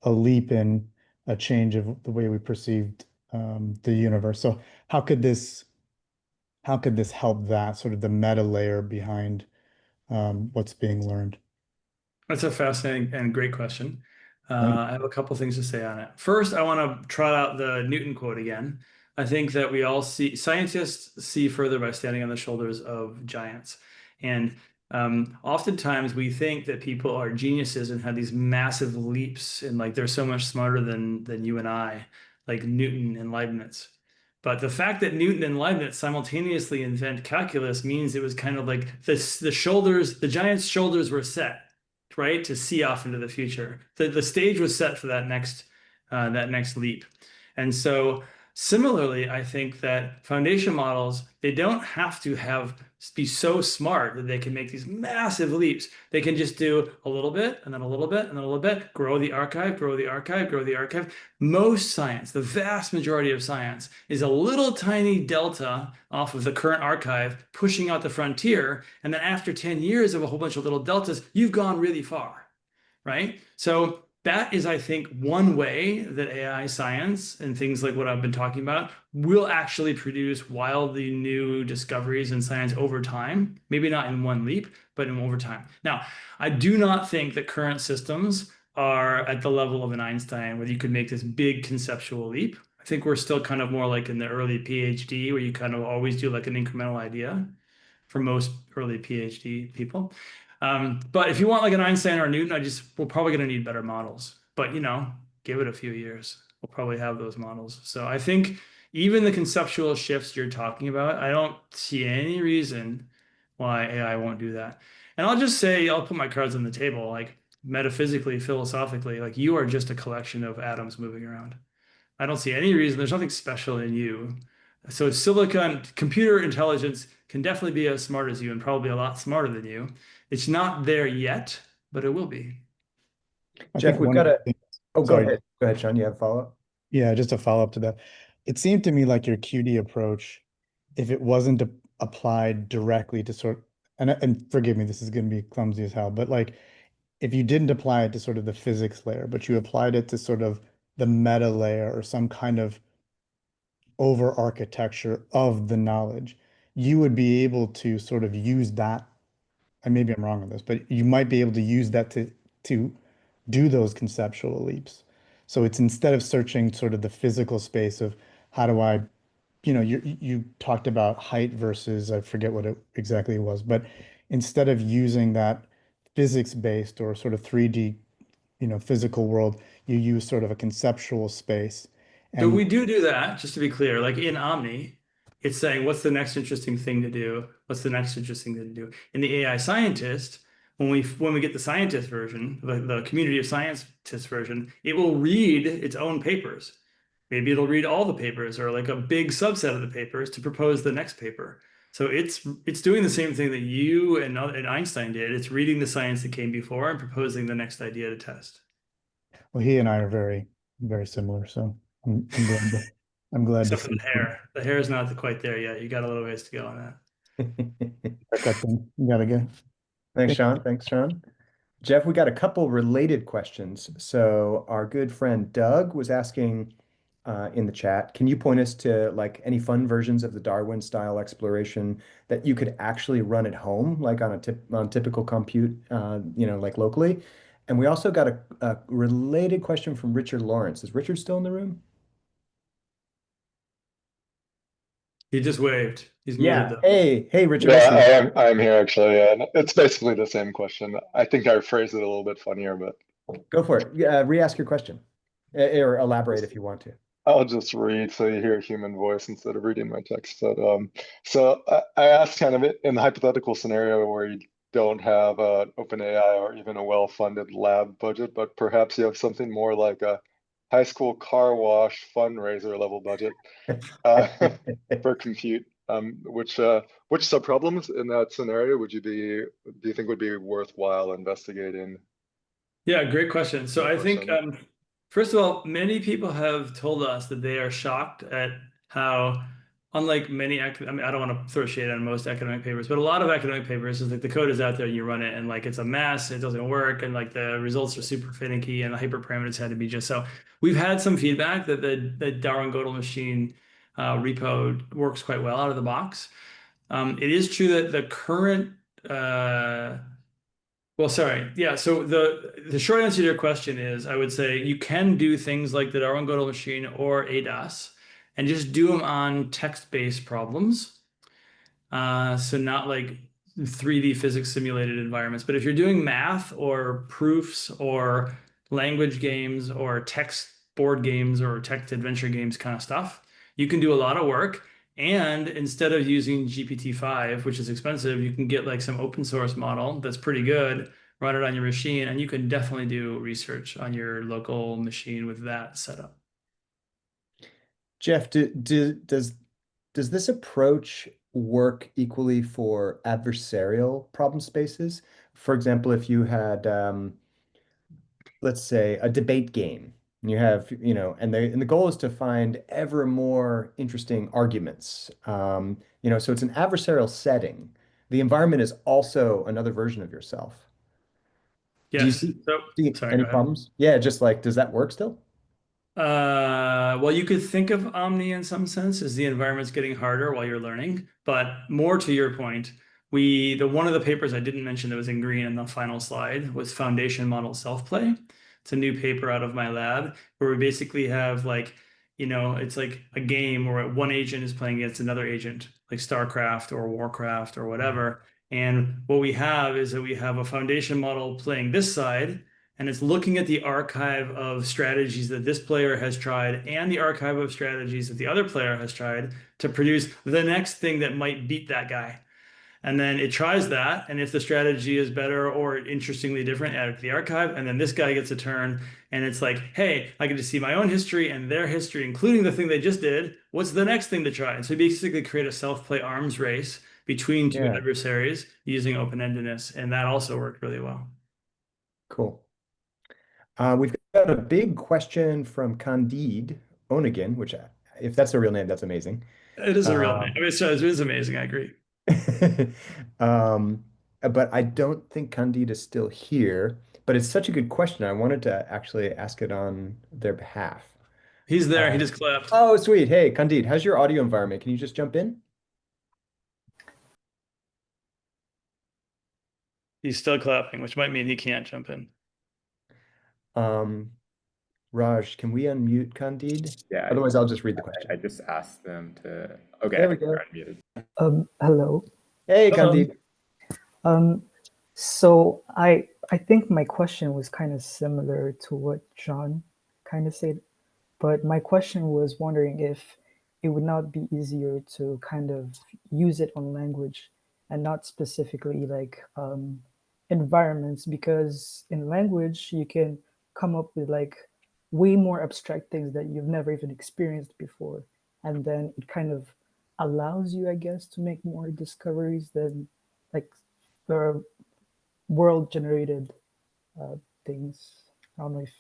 a leap in a change of the way we perceived the universe. So how could this help that sort of the meta layer behind what's being learned? That's a fascinating and great question. Thank I have a couple things to say on it. First, I want to trot out the Newton quote again. I think that we all see, scientists see further by standing on the shoulders of giants. And oftentimes we think that people are geniuses and have these massive leaps and like they're so much smarter than you and I, like Newton and Leibniz. But the fact that Newton and Leibniz simultaneously invent calculus means it was kind of like the shoulders, the giant's shoulders were set, right, to see off into the future. The stage was set for that next leap. And so similarly, I think that foundation models, they don't have to be so smart that they can make these massive leaps. They can just do a little bit and then a little bit and then a little bit, grow the archive, grow the archive, grow the archive. Most science, the vast majority of science, is a little tiny delta off of the current archive pushing out the frontier. And then after 10 years of a whole bunch of little deltas, you've gone really far, right? So that is, I think, one way that AI science and things like what I've been talking about will actually produce wildly new discoveries in science over time. Maybe not in one leap, but in over time. Now, I do not think that current systems are at the level of an Einstein where you could make this big conceptual leap. I think we're still kind of more like in the early PhD where you kind of always do like an incremental idea for most early PhD people. But if you want like an Einstein or a Newton, we're probably going to need better models. But give it a few years, we'll probably have those models. So I think even the conceptual shifts you're talking about, I don't see any reason why AI won't do that. And I'll just say, I'll put my cards on the table, like metaphysically, philosophically, like you are just a collection of atoms moving around. I don't see any reason. There's nothing special in you. So silicon computer intelligence can definitely be as smart as you and probably a lot smarter than you. It's not there yet, but it will be. I Jeff, think we've one got of a, the things, oh, go sorry, ahead. Go ahead, Sean. You have a follow-up? yeah, just a follow-up to that. It seemed to me like your QD approach, if it wasn't applied directly to and forgive me, this is going to be clumsy as hell, but like if you didn't apply it to sort of the physics layer, but you applied it to sort of the meta layer or some kind of over architecture of the knowledge, you would be able to sort of use that, and maybe I'm wrong on this, but you might be able to use that to do those conceptual leaps. So it's instead of searching sort of the physical space of how do I, you talked about height versus I forget what it exactly was, but instead of using that physics-based or sort of 3D, physical world, you use sort of a conceptual space. So And we do that, just to be clear, like in OMNI, it's saying what's the next interesting thing to do? What's the next interesting thing to do? In the AI scientist, when we get the scientist version, the community of scientists version, it will read its own papers. Maybe it'll read all the papers or like a big subset of the papers to propose the next paper. So it's doing the same thing that you and Einstein did. It's reading the science that came before and proposing the next idea to test. well, he and I are very, very similar. So I'm glad to Except for see the hair. The hair is not quite there yet. You got a little ways to go on that. haircut thing. You gotta get. Thanks, Sean. Thanks, Sean. Jeff, we got a couple related questions. So our good friend Doug was asking in the chat, can you point us to like any fun versions of the Darwin style exploration that you could actually run at home, like on typical compute, like locally? And we also got a related question from Richard Lawrence. Is Richard still in the room? He just waved. He's muted Yeah. though. Hey, Richard, I see you. Yeah, I'm here actually, and it's basically the same question. I think I phrased it a little bit funnier, but Go for it. Re-ask your question, or elaborate if you want to. I'll just read so you hear a human voice instead of reading my text. But so I asked kind of it in the hypothetical scenario where you don't have an OpenAI or even a well-funded lab budget, but perhaps you have something more like a high school car wash fundraiser level budget uh, for compute. Which subproblems in that scenario do you think would be worthwhile investigating? Yeah, great question. So I think, Question. first of all, many people have told us that they are shocked at how, unlike many, I mean, I don't want to throw shade on most academic papers, but a lot of academic papers is like the code is out there, you run it, and like it's a mess, it doesn't work, and like the results are super finicky, and the hyperparameters had to be just so. We've had some feedback that the Darwin Gödel Machine repo works quite well out of the box. It is true that the current well, sorry. Yeah. So the short answer to your question is, I would say you can do things like the Darwin Gödel machine or ADAS, and just do them on text-based problems. So not like 3D physics simulated environments. But if you're doing math or proofs or language games or text board games or text adventure games kind of stuff, you can do a lot of work. And instead of using GPT-5, which is expensive, you can get like some open source model that's pretty good, run it on your machine, and you can definitely do research on your local machine with that setup. Jeff, does this approach work equally for adversarial problem spaces? For example, if you had, let's say, a debate game, and you have, and the goal is to find ever more interesting arguments. So it's an adversarial setting. The environment is also another version of yourself. Do you Yes. So, see sorry, go any ahead. problems? Yeah, just like, does that work still? Well, you could think of OMNI in some sense as the environment's getting harder while you're learning, but more to your point, the one of the papers I didn't mention that was in green in the final slide was Foundation Model Self-Play. It's a new paper out of my lab where we basically have like, it's like a game where one agent is playing against another agent, like StarCraft or Warcraft or whatever. And what we have is that we have a foundation model playing this side, and it's looking at the archive of strategies that this player has tried and the archive of strategies that the other player has tried to produce the next thing that might beat that guy. And then it tries that, and if the strategy is better or interestingly different, add it to the archive, and then this guy gets a turn, and it's like, hey, I get to see my own history and their history, including the thing they just did. What's the next thing to try? And so basically create a self-play arms race between two Yeah, adversaries using open-endedness, and that also worked really well. cool. We've got a big question from Candide Onigan, which, if that's a real name, that's amazing. It is a real name. Um, I mean, it is amazing. I agree. but I don't think Candide is still here. But it's such a good question. I wanted to actually ask it on their behalf. He's there. He Uh, just clapped. oh, sweet. Hey, Candide, how's your audio environment? Can you just jump in? He's still clapping, which might mean he can't jump in. Um, Raj, can we unmute Candide? Yeah, Otherwise, I'll just read the I question. just asked them to. Okay, There we go. you're unmuted. Hello. Hey, Hello. Candide. So I think my question was kind of similar to what John kind of said, but my question was wondering if it would not be easier to kind of use it on language and not specifically like environments, because in language you can come up with like way more abstract things that you've never even experienced before, and then it kind of allows you, I guess, to make more discoveries than like the world generated things. I don't know if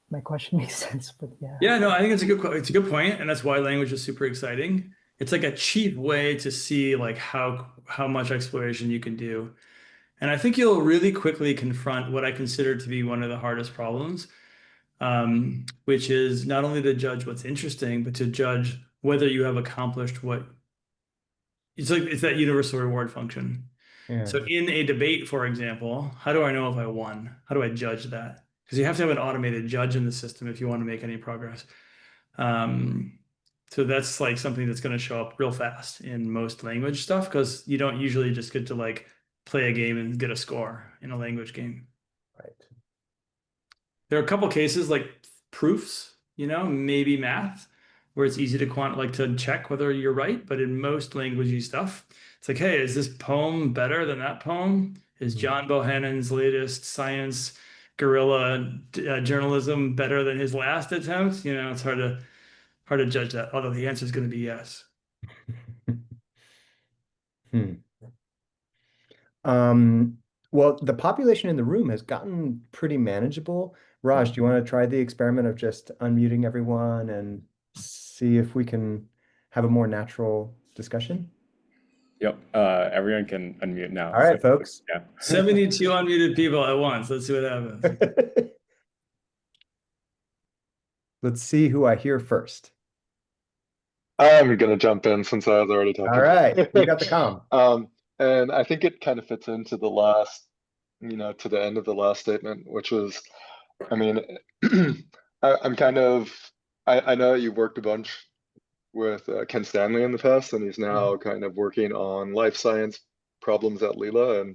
my question makes sense, but yeah. Yeah, no, I think it's a good point, and that's why language is super exciting. It's like a cheap way to see like how much exploration you can do. And I think you'll really quickly confront what I consider to be one of the hardest problems, which is not only to judge what's interesting, but to judge whether you have accomplished what it's that universal reward function. Yeah. So in a debate, for example, how do I know if I won? How do I judge that? Because you have to have an automated judge in the system if you want to make any progress. So that's like something that's going to show up real fast in most language stuff, because you don't usually just get to like play a game and get a score in a language game. Right. There are a couple cases like proofs, maybe math, where it's easy to to check whether you're right. But in most languagey stuff, it's like, hey, is this poem better than that poem? Is John Bohannon's latest science guerrilla journalism better than his last attempt? It's hard to judge that. Although the answer is going to be yes. Hmm. Well, the population in the room has gotten pretty manageable. Raj, do you want to try the experiment of just unmuting everyone and see if we can have a more natural discussion? Yep. Everyone can unmute now. All right, folks. Yeah. 72 unmuted people at once. Let's see what happens. Let's see who I hear first. I'm gonna jump in since I was already talking. All right, you got the calm. And I think it kind of fits into the last, to the end of the last statement, which was, I mean, I'm kind of, I know you've worked a bunch with Ken Stanley in the past, and he's now kind of working on life science problems at Lila,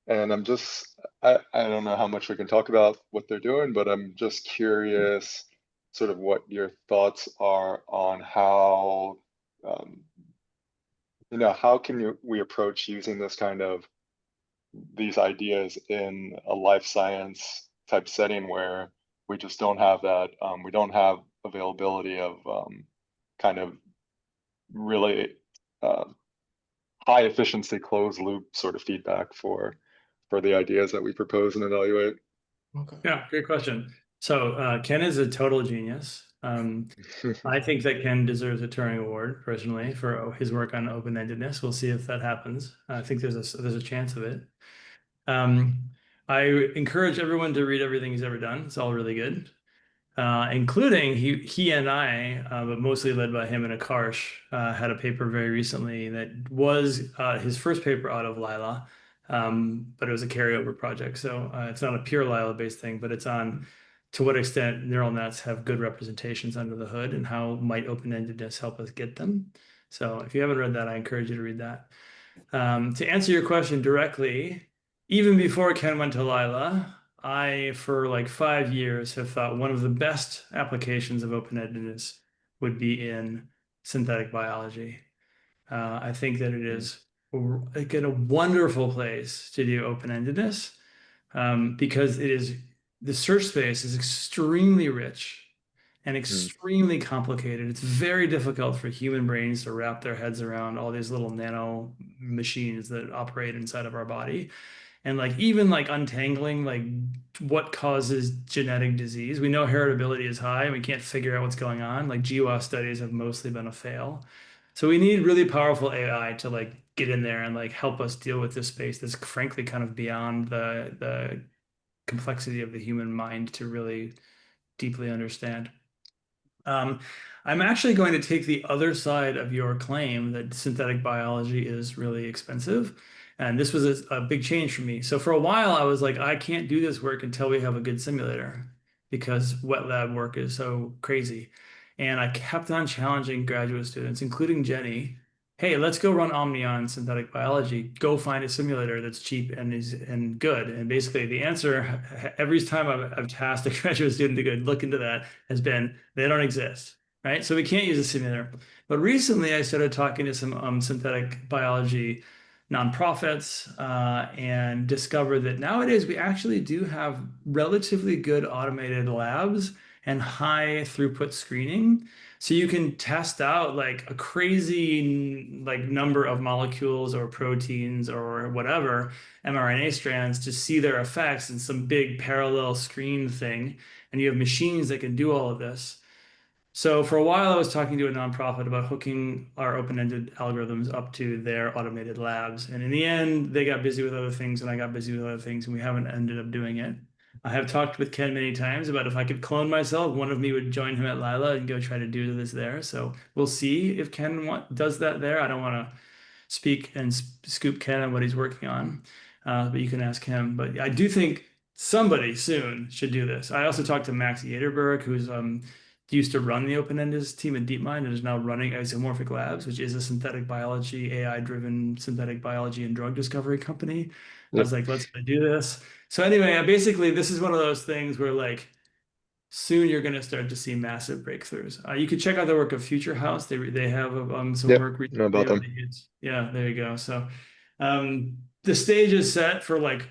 and I'm just, I don't know how much we can talk about what they're doing, but I'm just curious sort of what your thoughts are on how, how can we approach using this kind of these ideas in a life science type setting where we just don't have that, we don't have availability of kind of really high efficiency closed loop sort of feedback for the ideas that we propose and evaluate. Okay. Yeah, great question. So Ken is a total genius. I think that Ken deserves a Turing Award personally for his work on open-endedness. We'll see if that happens. I think there's a chance of it. I encourage everyone to read everything he's ever done. It's all really good, including he and I, but mostly led by him and Akarsh, had a paper very recently that was his first paper out of Lila, but it was a carryover project. So it's not a pure Lila-based thing, but it's on to what extent neural nets have good representations under the hood and how might open-endedness help us get them. So if you haven't read that, I encourage you to read that. To answer your question directly, even before Ken went to Lila, I, for like 5 years, have thought one of the best applications of open-endedness would be in synthetic biology. I think that it is like a wonderful place to do open-endedness because the search space is extremely rich and extremely complicated. It's very difficult for human brains to wrap their heads around all these little nano machines that operate inside of our body. And like even like untangling like what causes genetic disease. We know heritability is high and we can't figure out what's going on. Like GWAS studies have mostly been a fail. So we need really powerful AI to like get in there and like help us deal with this space that's frankly kind of beyond the complexity of the human mind to really deeply understand. I'm actually going to take the other side of your claim that synthetic biology is really expensive. And this was a big change for me. So for a while, I was like, I can't do this work until we have a good simulator because wet lab work is so crazy. And I kept on challenging graduate students, including Jenny. Hey, let's go run OMNI on synthetic biology. Go find a simulator that's cheap and good. And basically, the answer every time I've tasked a graduate student to go look into that has been they don't exist, right? So we can't use a simulator. But recently, I started talking to some synthetic biology nonprofits and discovered that nowadays we actually do have relatively good automated labs and high throughput screening. So you can test out like a crazy like number of molecules or proteins or whatever mRNA strands to see their effects in some big parallel screen thing. And you have machines that can do all of this. So for a while, I was talking to a nonprofit about hooking our open-ended algorithms up to their automated labs. And in the end, they got busy with other things and I got busy with other things and we haven't ended up doing it. I have talked with Ken many times about if I could clone myself, one of me would join him at Lila and go try to do this there. So we'll see if Ken does that there. I don't want to speak and scoop Ken on what he's working on, but you can ask him. But I do think somebody soon should do this. I also talked to Max Yederberg, who's used to run the open-endedness team at DeepMind and is now running Isomorphic Labs, which is a synthetic biology, AI-driven synthetic biology and drug discovery company. I was like, let's do this. So anyway, basically, this is one of those things where like soon you're going to start to see massive breakthroughs. You could check out the work of Future House. They have some Yep, work know about recently on them. the hits. Yeah, there you go. So the stage is set for like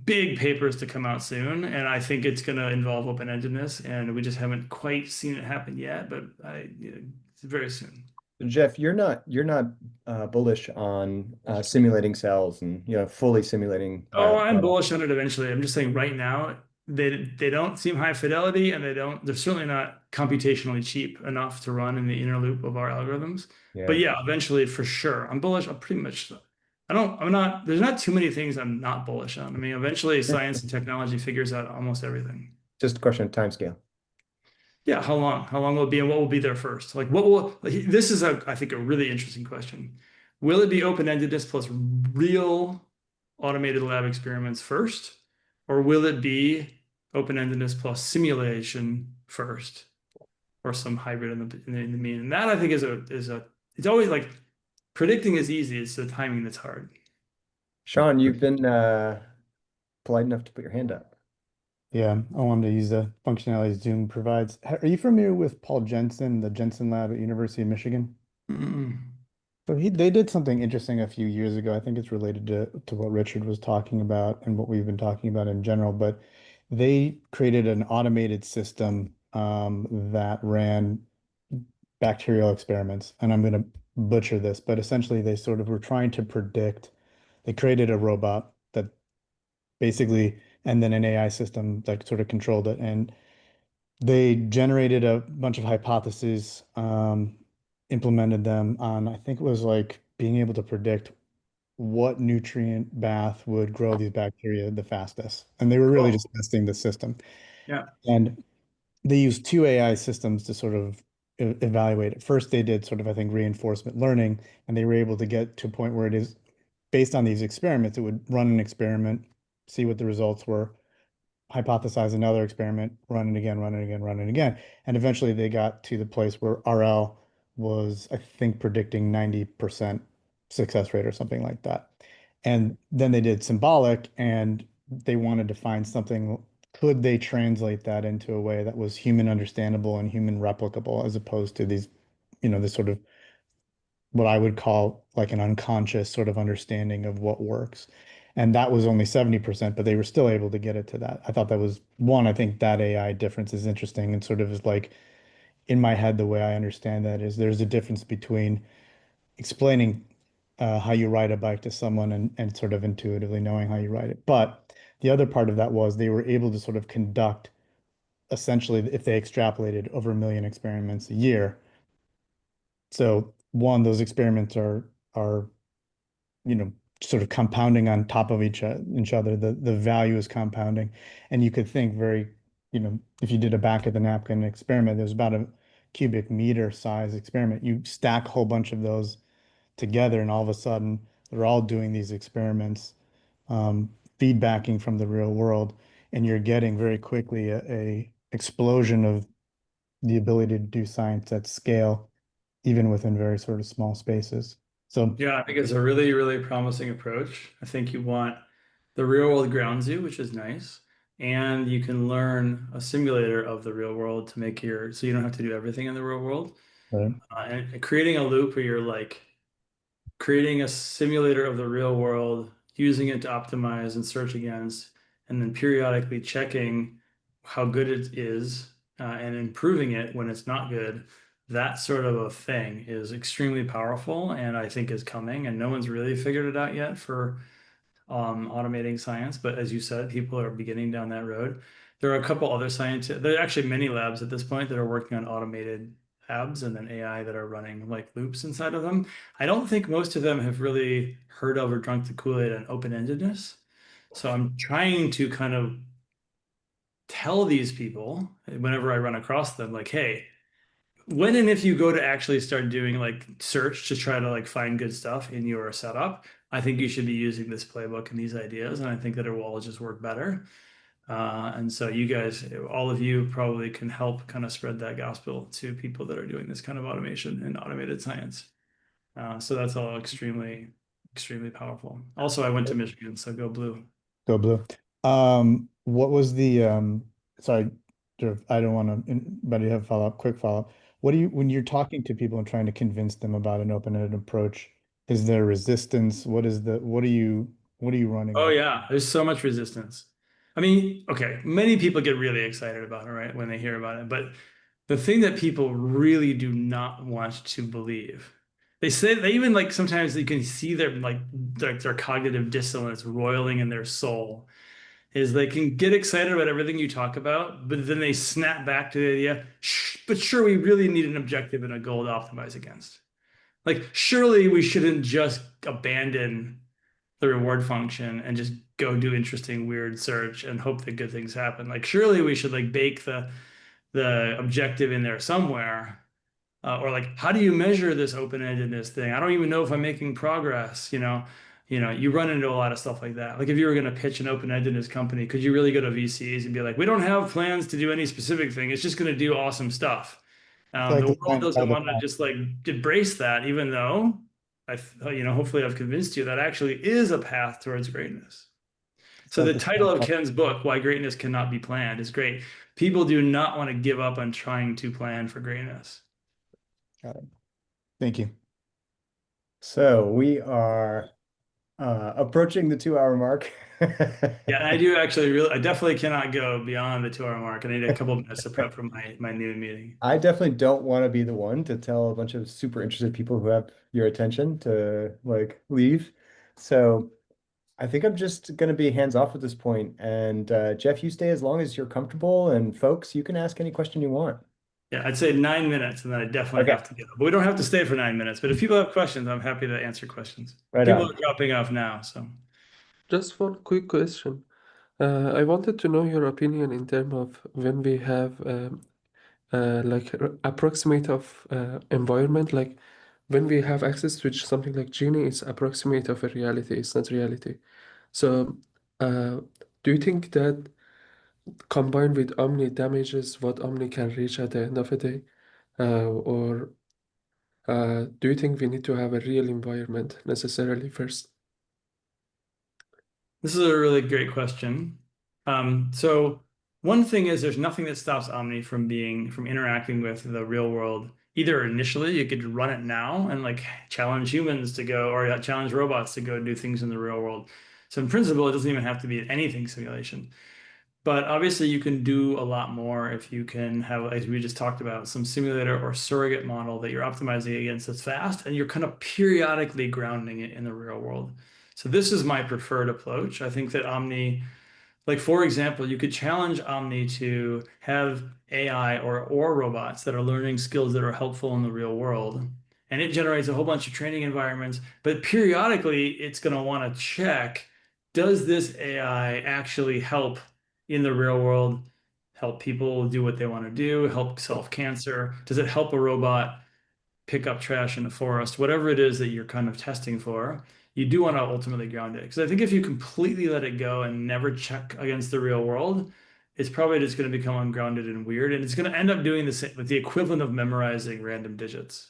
big papers to come out soon, and I think it's going to involve open-endedness, and we just haven't quite seen it happen yet, but it's very soon. Jeff, you're not bullish on simulating cells and fully simulating Oh, I'm products. bullish on it eventually. I'm just saying right now they don't seem high fidelity, and they're certainly not computationally cheap enough to run in the inner loop of our algorithms. Yeah. But yeah, eventually for sure. I'm bullish. I'm pretty much I'm not there's not too many things I'm not bullish on. I mean, eventually science and technology figures out almost everything. Just a question of timescale. Yeah, how long? How long will it be, and what will be there first? Like, what will this is I think a really interesting question. Will it be open-endedness plus real automated lab experiments first, or will it be open-endedness plus simulation first, or some hybrid in the mean? And that I think is a it's always like predicting is easy. It's the timing that's hard. Sean, you've been polite enough to put your hand up. Yeah, I wanted to use the functionality Zoom provides. Are you familiar with Paul Jensen, the Jensen Lab at University of Michigan? Mm. So they did something interesting a few years ago. I think it's related to what Richard was talking about and what we've been talking about in general, but they created an automated system that ran bacterial experiments. And I'm going to butcher this, but essentially they sort of were trying to predict. They created a robot that basically, and then an AI system that sort of controlled it. And they generated a bunch of hypotheses, implemented them on, I think it was like being able to predict what nutrient bath would grow these bacteria the fastest. And they were really Cool. just testing the system. Yeah. And they used two AI systems to sort of evaluate it. First, they did sort of, I think, reinforcement learning, and they were able to get to a point where it is based on these experiments, it would run an experiment, see what the results were, hypothesize another experiment, run it again, run it again, run it again. And eventually they got to the place where RL was, I think, predicting 90% success rate or something like that. And then they did symbolic and they wanted to find something. Could they translate that into a way that was human understandable and human replicable as opposed to these, this sort of what I would call like an unconscious sort of understanding of what works. And that was only 70%, but they were still able to get it to that. I thought that was one, I think that AI difference is interesting and sort of is like in my head, the way I understand that is there's a difference between explaining how you ride a bike to someone and sort of intuitively knowing how you ride it. But the other part of that was they were able to sort of conduct essentially, if they extrapolated over 1 million experiments a year. So one, those experiments are sort of compounding on top of each other. The value is compounding, and you could think very, if you did a back of the napkin experiment, there's about a cubic meter size experiment. You stack a whole bunch of those together, and all of a sudden they're all doing these experiments, feedbacking from the real world, and you're getting very quickly a explosion of the ability to do science at scale, even within very sort of small spaces. So Yeah, I think it's a really, really promising approach. I think you want the real world grounds you, which is nice. And you can learn a simulator of the real world to make so you don't have to do everything in the real world. right. And creating a loop where you're like creating a simulator of the real world, using it to optimize and search against, and then periodically checking how good it is and improving it when it's not good. That sort of a thing is extremely powerful and I think is coming, and no one's really figured it out yet for automating science. But as you said, people are beginning down that road. There are a couple other scientists, there are actually many labs at this point that are working on automated labs and then AI that are running like loops inside of them. I don't think most of them have really heard of or drunk the Kool-Aid on open-endedness. So I'm trying to kind of tell these people whenever I run across them, like, hey, when and if you go to actually start doing like search to try to like find good stuff in your setup, I think you should be using this playbook and these ideas, and I think that it will all just work better. And so you guys, all of you probably can help kind of spread that gospel to people that are doing this kind of automation and automated science. So that's all extremely, extremely powerful. Also, I went to Michigan, so go blue. Go blue. What was the sorry, I don't want to, but you have quick follow-up. What do you, when you're talking to people and trying to convince them about an open-ended approach, is there resistance? What are you running Oh with? yeah, there's so much resistance. I mean, okay, many people get really excited about it, right, when they hear about it. But the thing that people really do not want to believe, they say they even like sometimes you can see their cognitive dissonance roiling in their soul, is they can get excited about everything you talk about, but then they snap back to the idea, but sure, we really need an objective and a goal to optimize against. Like, surely we shouldn't just abandon the reward function and just go do interesting, weird search and hope that good things happen. Like, surely we should like bake the objective in there somewhere. Or like, how do you measure this open-endedness thing? I don't even know if I'm making progress, you run into a lot of stuff like that. Like if you were going to pitch an open-endedness company, could you really go to VCs and be like, we don't have plans to do any specific thing. It's just going to do awesome stuff. It's like The the world science side doesn't of the want to math. just like embrace that, even though hopefully I've convinced you that actually is a path towards greatness. It's So like the the title science of side. Ken's book, Why Greatness Cannot Be Planned, is great. People do not want to give up on trying to plan for greatness. Got it. Thank you. So we are approaching the 2 hour mark. Yeah, and I definitely cannot go beyond the 2 hour mark. I need a couple of minutes to prep for my noon meeting. I definitely don't want to be the one to tell a bunch of super interested people who have your attention to like leave. So I think I'm just going to be hands off at this point. And Jeff, you stay as long as you're comfortable. And folks, you can ask any question you want. Yeah, I'd say 9 minutes, and then I definitely Okay. have to get up. But we don't have to stay for 9 minutes. But if people have questions, I'm happy to answer questions. Right People on. are dropping off now, so. Just one quick question. I wanted to know your opinion in terms of when we have like approximate of environment, like when we have access to something like Genie, it's approximate of a reality, it's not reality. So uh, do you think that combined with Omni damages what Omni can reach at the end of the day? Or do you think we need to have a real environment necessarily first? This is a really great question. So one thing is there's nothing that stops Omni from interacting with the real world. Either initially you could run it now and like challenge humans to go, or challenge robots to go do things in the real world. So in principle, it doesn't even have to be an anything simulation. But obviously, you can do a lot more if you can have, as we just talked about, some simulator or surrogate model that you're optimizing against that's fast, and you're kind of periodically grounding it in the real world. So this is my preferred approach. I think that Omni, like for example, you could challenge Omni to have AI or robots that are learning skills that are helpful in the real world. And it generates a whole bunch of training environments, but periodically it's going to want to check, does this AI actually help in the real world, help people do what they want to do, help solve cancer? Does it help a robot pick up trash in the forest? Whatever it is that you're kind of testing for, you do want to ultimately ground it. Because I think if you completely let it go and never check against the real world, it's probably just going to become ungrounded and weird. And it's going to end up doing the same, with the equivalent of memorizing random digits.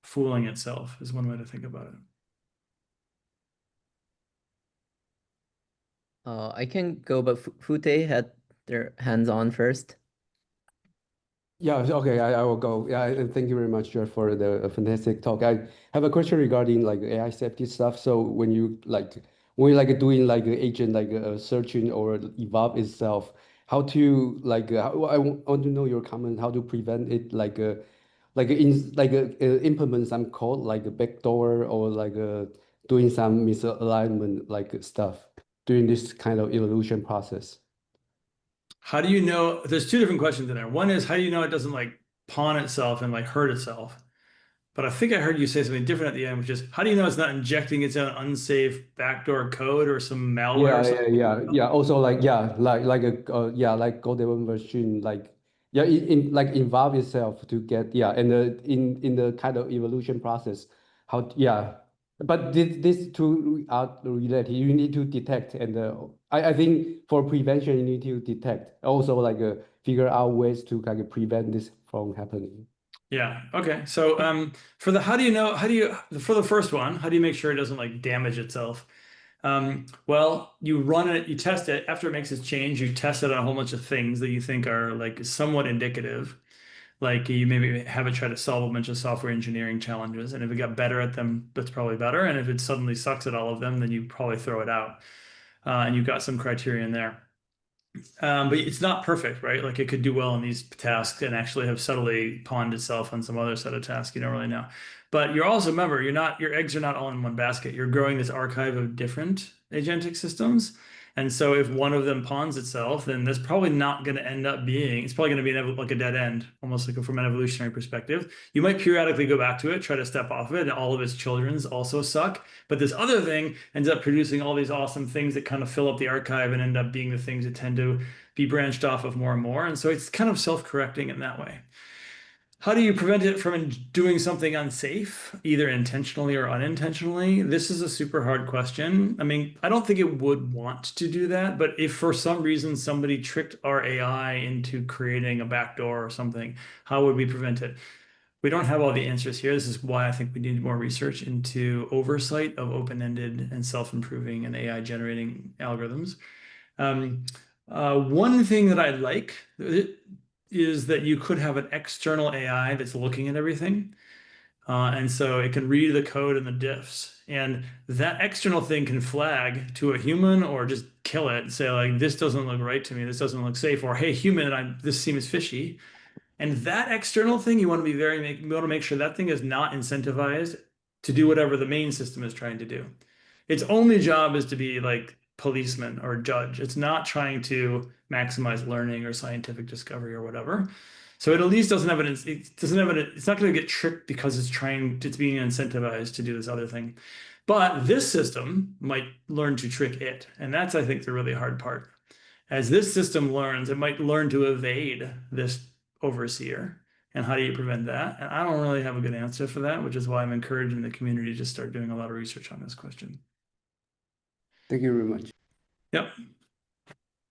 Fooling itself is one way to think about it. I can go, but Fute had their hands on first. Yeah, okay, I will go. Yeah, and thank you very much, Jeff, for the fantastic talk. I have a question regarding like AI safety stuff. So when you doing like an agent searching or evolve itself, how to I want to know your comment how to prevent it implement some code like a backdoor or doing some misalignment stuff during this kind of evolution process. How do you know? There's two different questions in there. One is, how do you know it doesn't like pawn itself and like hurt itself? But I think I heard you say something different at the end, which is, how do you know it's not injecting its own unsafe backdoor code or some malware or something? Yeah. Also, like Gödel Machine, involve itself to get and in the kind of evolution process, But this two are related. You need to detect, and I think for prevention you need to detect. Also, figure out ways to prevent this from happening. Yeah. Okay. So for the first one, how do you make sure it doesn't like damage itself? Well, you run it, you test it. After it makes its change, you test it on a whole bunch of things that you think are like somewhat indicative. Like you maybe have it try to solve a bunch of software engineering challenges. And if it got better at them, that's probably better. And if it suddenly sucks at all of them, then you probably throw it out. And you've got some criterion there. But it's not perfect, right? Like it could do well in these tasks and actually have subtly pawned itself on some other set of tasks. You don't really know. But you're also, remember, your eggs are not all in one basket. You're growing this archive of different agentic systems. And so if one of them pawns itself, then that's probably not going to end up being, it's probably going to be like a dead end, almost like from an evolutionary perspective. You might periodically go back to it, try to step off of it, and all of its children's also suck. But this other thing ends up producing all these awesome things that kind of fill up the archive and end up being the things that tend to be branched off of more and more. And so it's kind of self-correcting in that way. How do you prevent it from doing something unsafe, either intentionally or unintentionally? This is a super hard question. I mean, I don't think it would want to do that, but if for some reason somebody tricked our AI into creating a backdoor or something, how would we prevent it? We don't have all the answers here. This is why I think we need more research into oversight of open-ended and self-improving and AI generating algorithms. One thing that I like is that you could have an external AI that's looking at everything. And so it can read the code and the diffs. And that external thing can flag to a human or just kill it and say, like, this doesn't look right to me. This doesn't look safe. Or, hey, human, this seems fishy. And that external thing, you want to be you want to make sure that thing is not incentivized to do whatever the main system is trying to do. Its only job is to be like policeman or judge. It's not trying to maximize learning or scientific discovery or whatever. So it at least doesn't have it's not going to get tricked because it's being incentivized to do this other thing. But this system might learn to trick it. And that's, I think, the really hard part. As this system learns, it might learn to evade this overseer. And how do you prevent that? And I don't really have a good answer for that, which is why I'm encouraging the community to start doing a lot of research on this question. Thank you very much. Yep.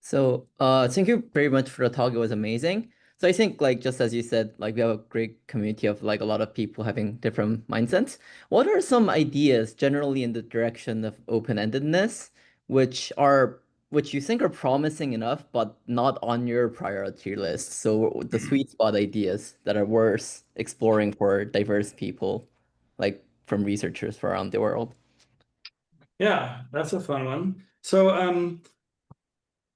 So thank you very much for the talk. It was amazing. So I think, like, just as you said, like, we have a great community of like a lot of people having different mindsets. What are some ideas generally in the direction of open-endedness, which you think are promising enough, but not on your priority list? So the sweet spot ideas that are worth exploring for diverse people, like from researchers from around the world. Yeah, that's a fun one. So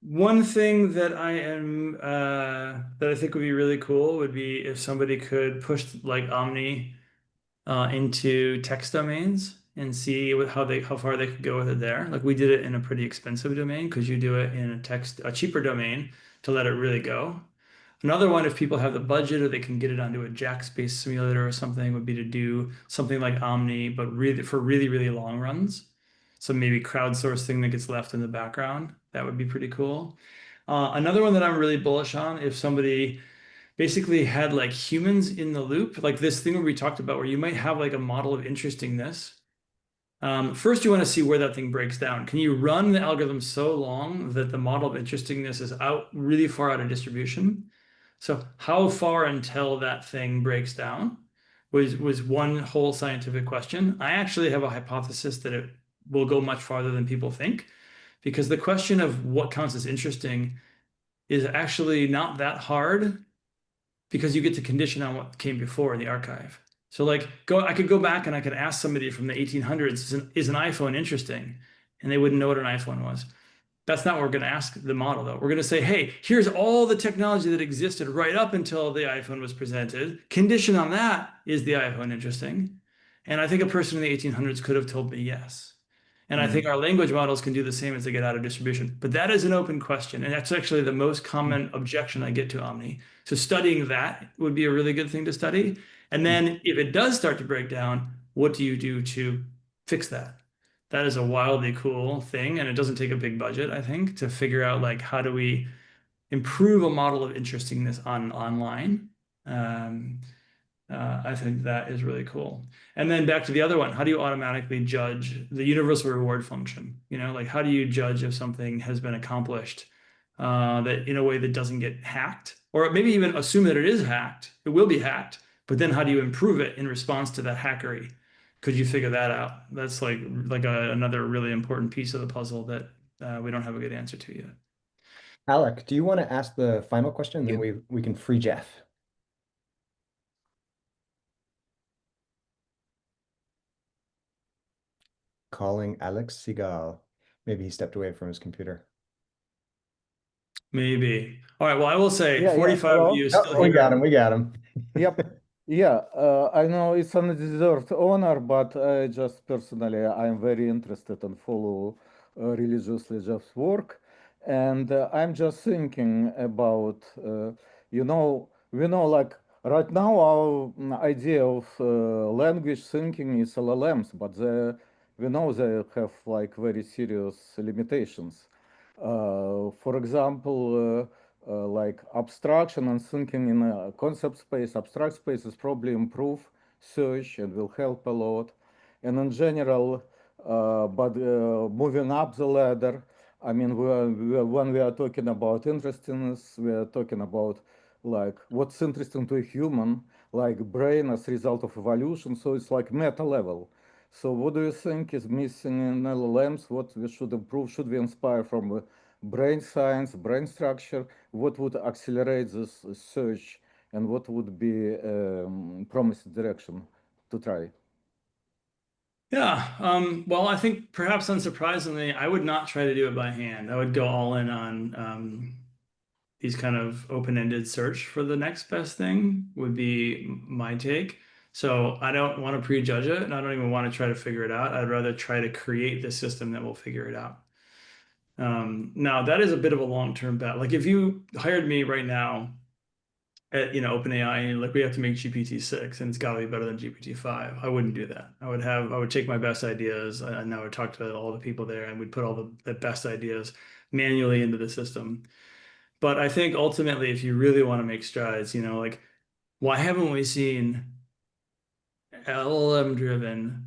one thing that I think would be really cool would be if somebody could push like OMNI into text domains and see how far they could go with it there. Like we did it in a pretty expensive domain because you do it in a cheaper domain to let it really go. Another one, if people have the budget or they can get it onto a JAX-based simulator or something, would be to do something like OMNI, but for really, really long runs. So maybe crowdsourcing that gets left in the background. That would be pretty cool. Another one that I'm really bullish on, if somebody basically had like humans in the loop, like this thing where we talked about, where you might have like a model of interestingness. First, you want to see where that thing breaks down. Can you run the algorithm so long that the model of interestingness is really far out of distribution? So how far until that thing breaks down was one whole scientific question. I actually have a hypothesis that it will go much farther than people think, because the question of what counts as interesting is actually not that hard, because you get to condition on what came before in the archive. So like I could go back and I could ask somebody from the 1800s, is an iPhone interesting? And they wouldn't know what an iPhone was. That's not what we're going to ask the model, though. We're going to say, hey, here's all the technology that existed right up until the iPhone was presented. Condition on that, is the iPhone interesting? And I think a person in the 1800s could have told me yes. And I think our language models can do the same as they get out of distribution. But that is an open question. And that's actually the most common objection I get to OMNI. So studying that would be a really good thing to study. And then if it does start to break down, what do you do to fix that? That is a wildly cool thing, and it doesn't take a big budget, I think, to figure out like how do we improve a model of interestingness online. I think that is really cool. And then back to the other one, how do you automatically judge the universal reward function? You know, like how do you judge if something has been accomplished that in a way that doesn't get hacked, or maybe even assume that it is hacked, it will be hacked, but then how do you improve it in response to that hackery? Could you figure that out? That's like another really important piece of the puzzle that we don't have a good answer to yet. Alec, do you want to ask the final question? Then we can free Jeff. Calling Alex Segal. Maybe he stepped away from his computer. Maybe. All right. Well, I will say Yeah, 45 of hello. you Oh, still we here. got him. We got him. Yep. Yeah, I know it's an undeserved honor, but just personally, I'm very interested and follow religiously Jeff's work. And I'm just thinking about, we know, like right now, our idea of language thinking is LLMs, but we know they have like very serious limitations. For example, like abstraction and thinking in a concept space, abstract spaces probably improve search and will help a lot. And in general, but moving up the ladder, I mean, when we are talking about interestingness, we are talking about like what's interesting to a human, like brain as a result of evolution. So it's like meta level. So what do you think is missing in LLMs? What we should improve? Should we inspire from brain science, brain structure? What would accelerate this search, and what would be promising direction to try? Yeah. Well, I think perhaps unsurprisingly, I would not try to do it by hand. I would go all in on these kind of open-ended search for the next best thing would be my take. So I don't want to prejudge it, and I don't even want to try to figure it out. I'd rather try to create the system that will figure it out. Now that is a bit of a long-term bet. Like if you hired me right now at OpenAI and like we have to make GPT-6 and it's got to be better than GPT-5, I wouldn't do that. I would take my best ideas and I would talk to all the people there and we'd put all the best ideas manually into the system. But I think ultimately, if you really want to make strides, like why haven't we seen LLM-driven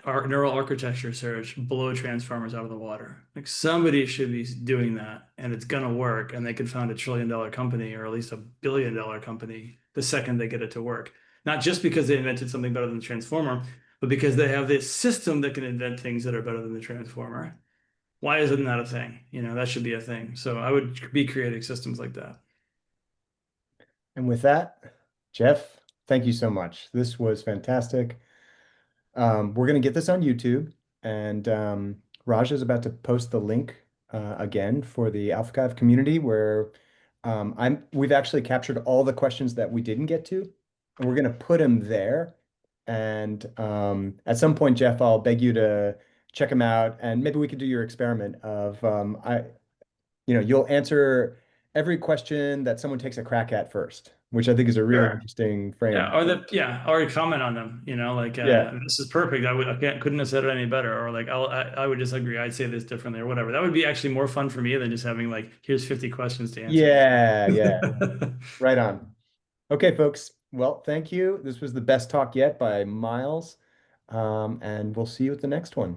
neural architecture search blow transformers out of the water? Like somebody should be doing that, and it's gonna work, and they could found $1 trillion company or at least $1 billion company the second they get it to work. Not just because they invented something better than the transformer, but because they have this system that can invent things that are better than the transformer. Why isn't that a thing? That should be a thing. So I would be creating systems like that. And with that, Jeff, thank you so much. This was fantastic. We're going to get this on YouTube, and Raj is about to post the link again for the AlphaCav community where we've actually captured all the questions that we didn't get to, and we're going to put them there. And at some point, Jeff, I'll beg you to check them out, and maybe we could do your experiment of you'll answer every question that someone takes a crack at first, which I think is a really Sure. interesting frame. Yeah, or comment on them, like this is perfect. Couldn't have said it any better, or like I would disagree. I'd say this differently, or whatever. That would be actually more fun for me than just having like here's 50 questions to answer. Yeah. Right on. Okay, folks. Well, thank you. This was the best talk yet by miles. And we'll see you at the next one.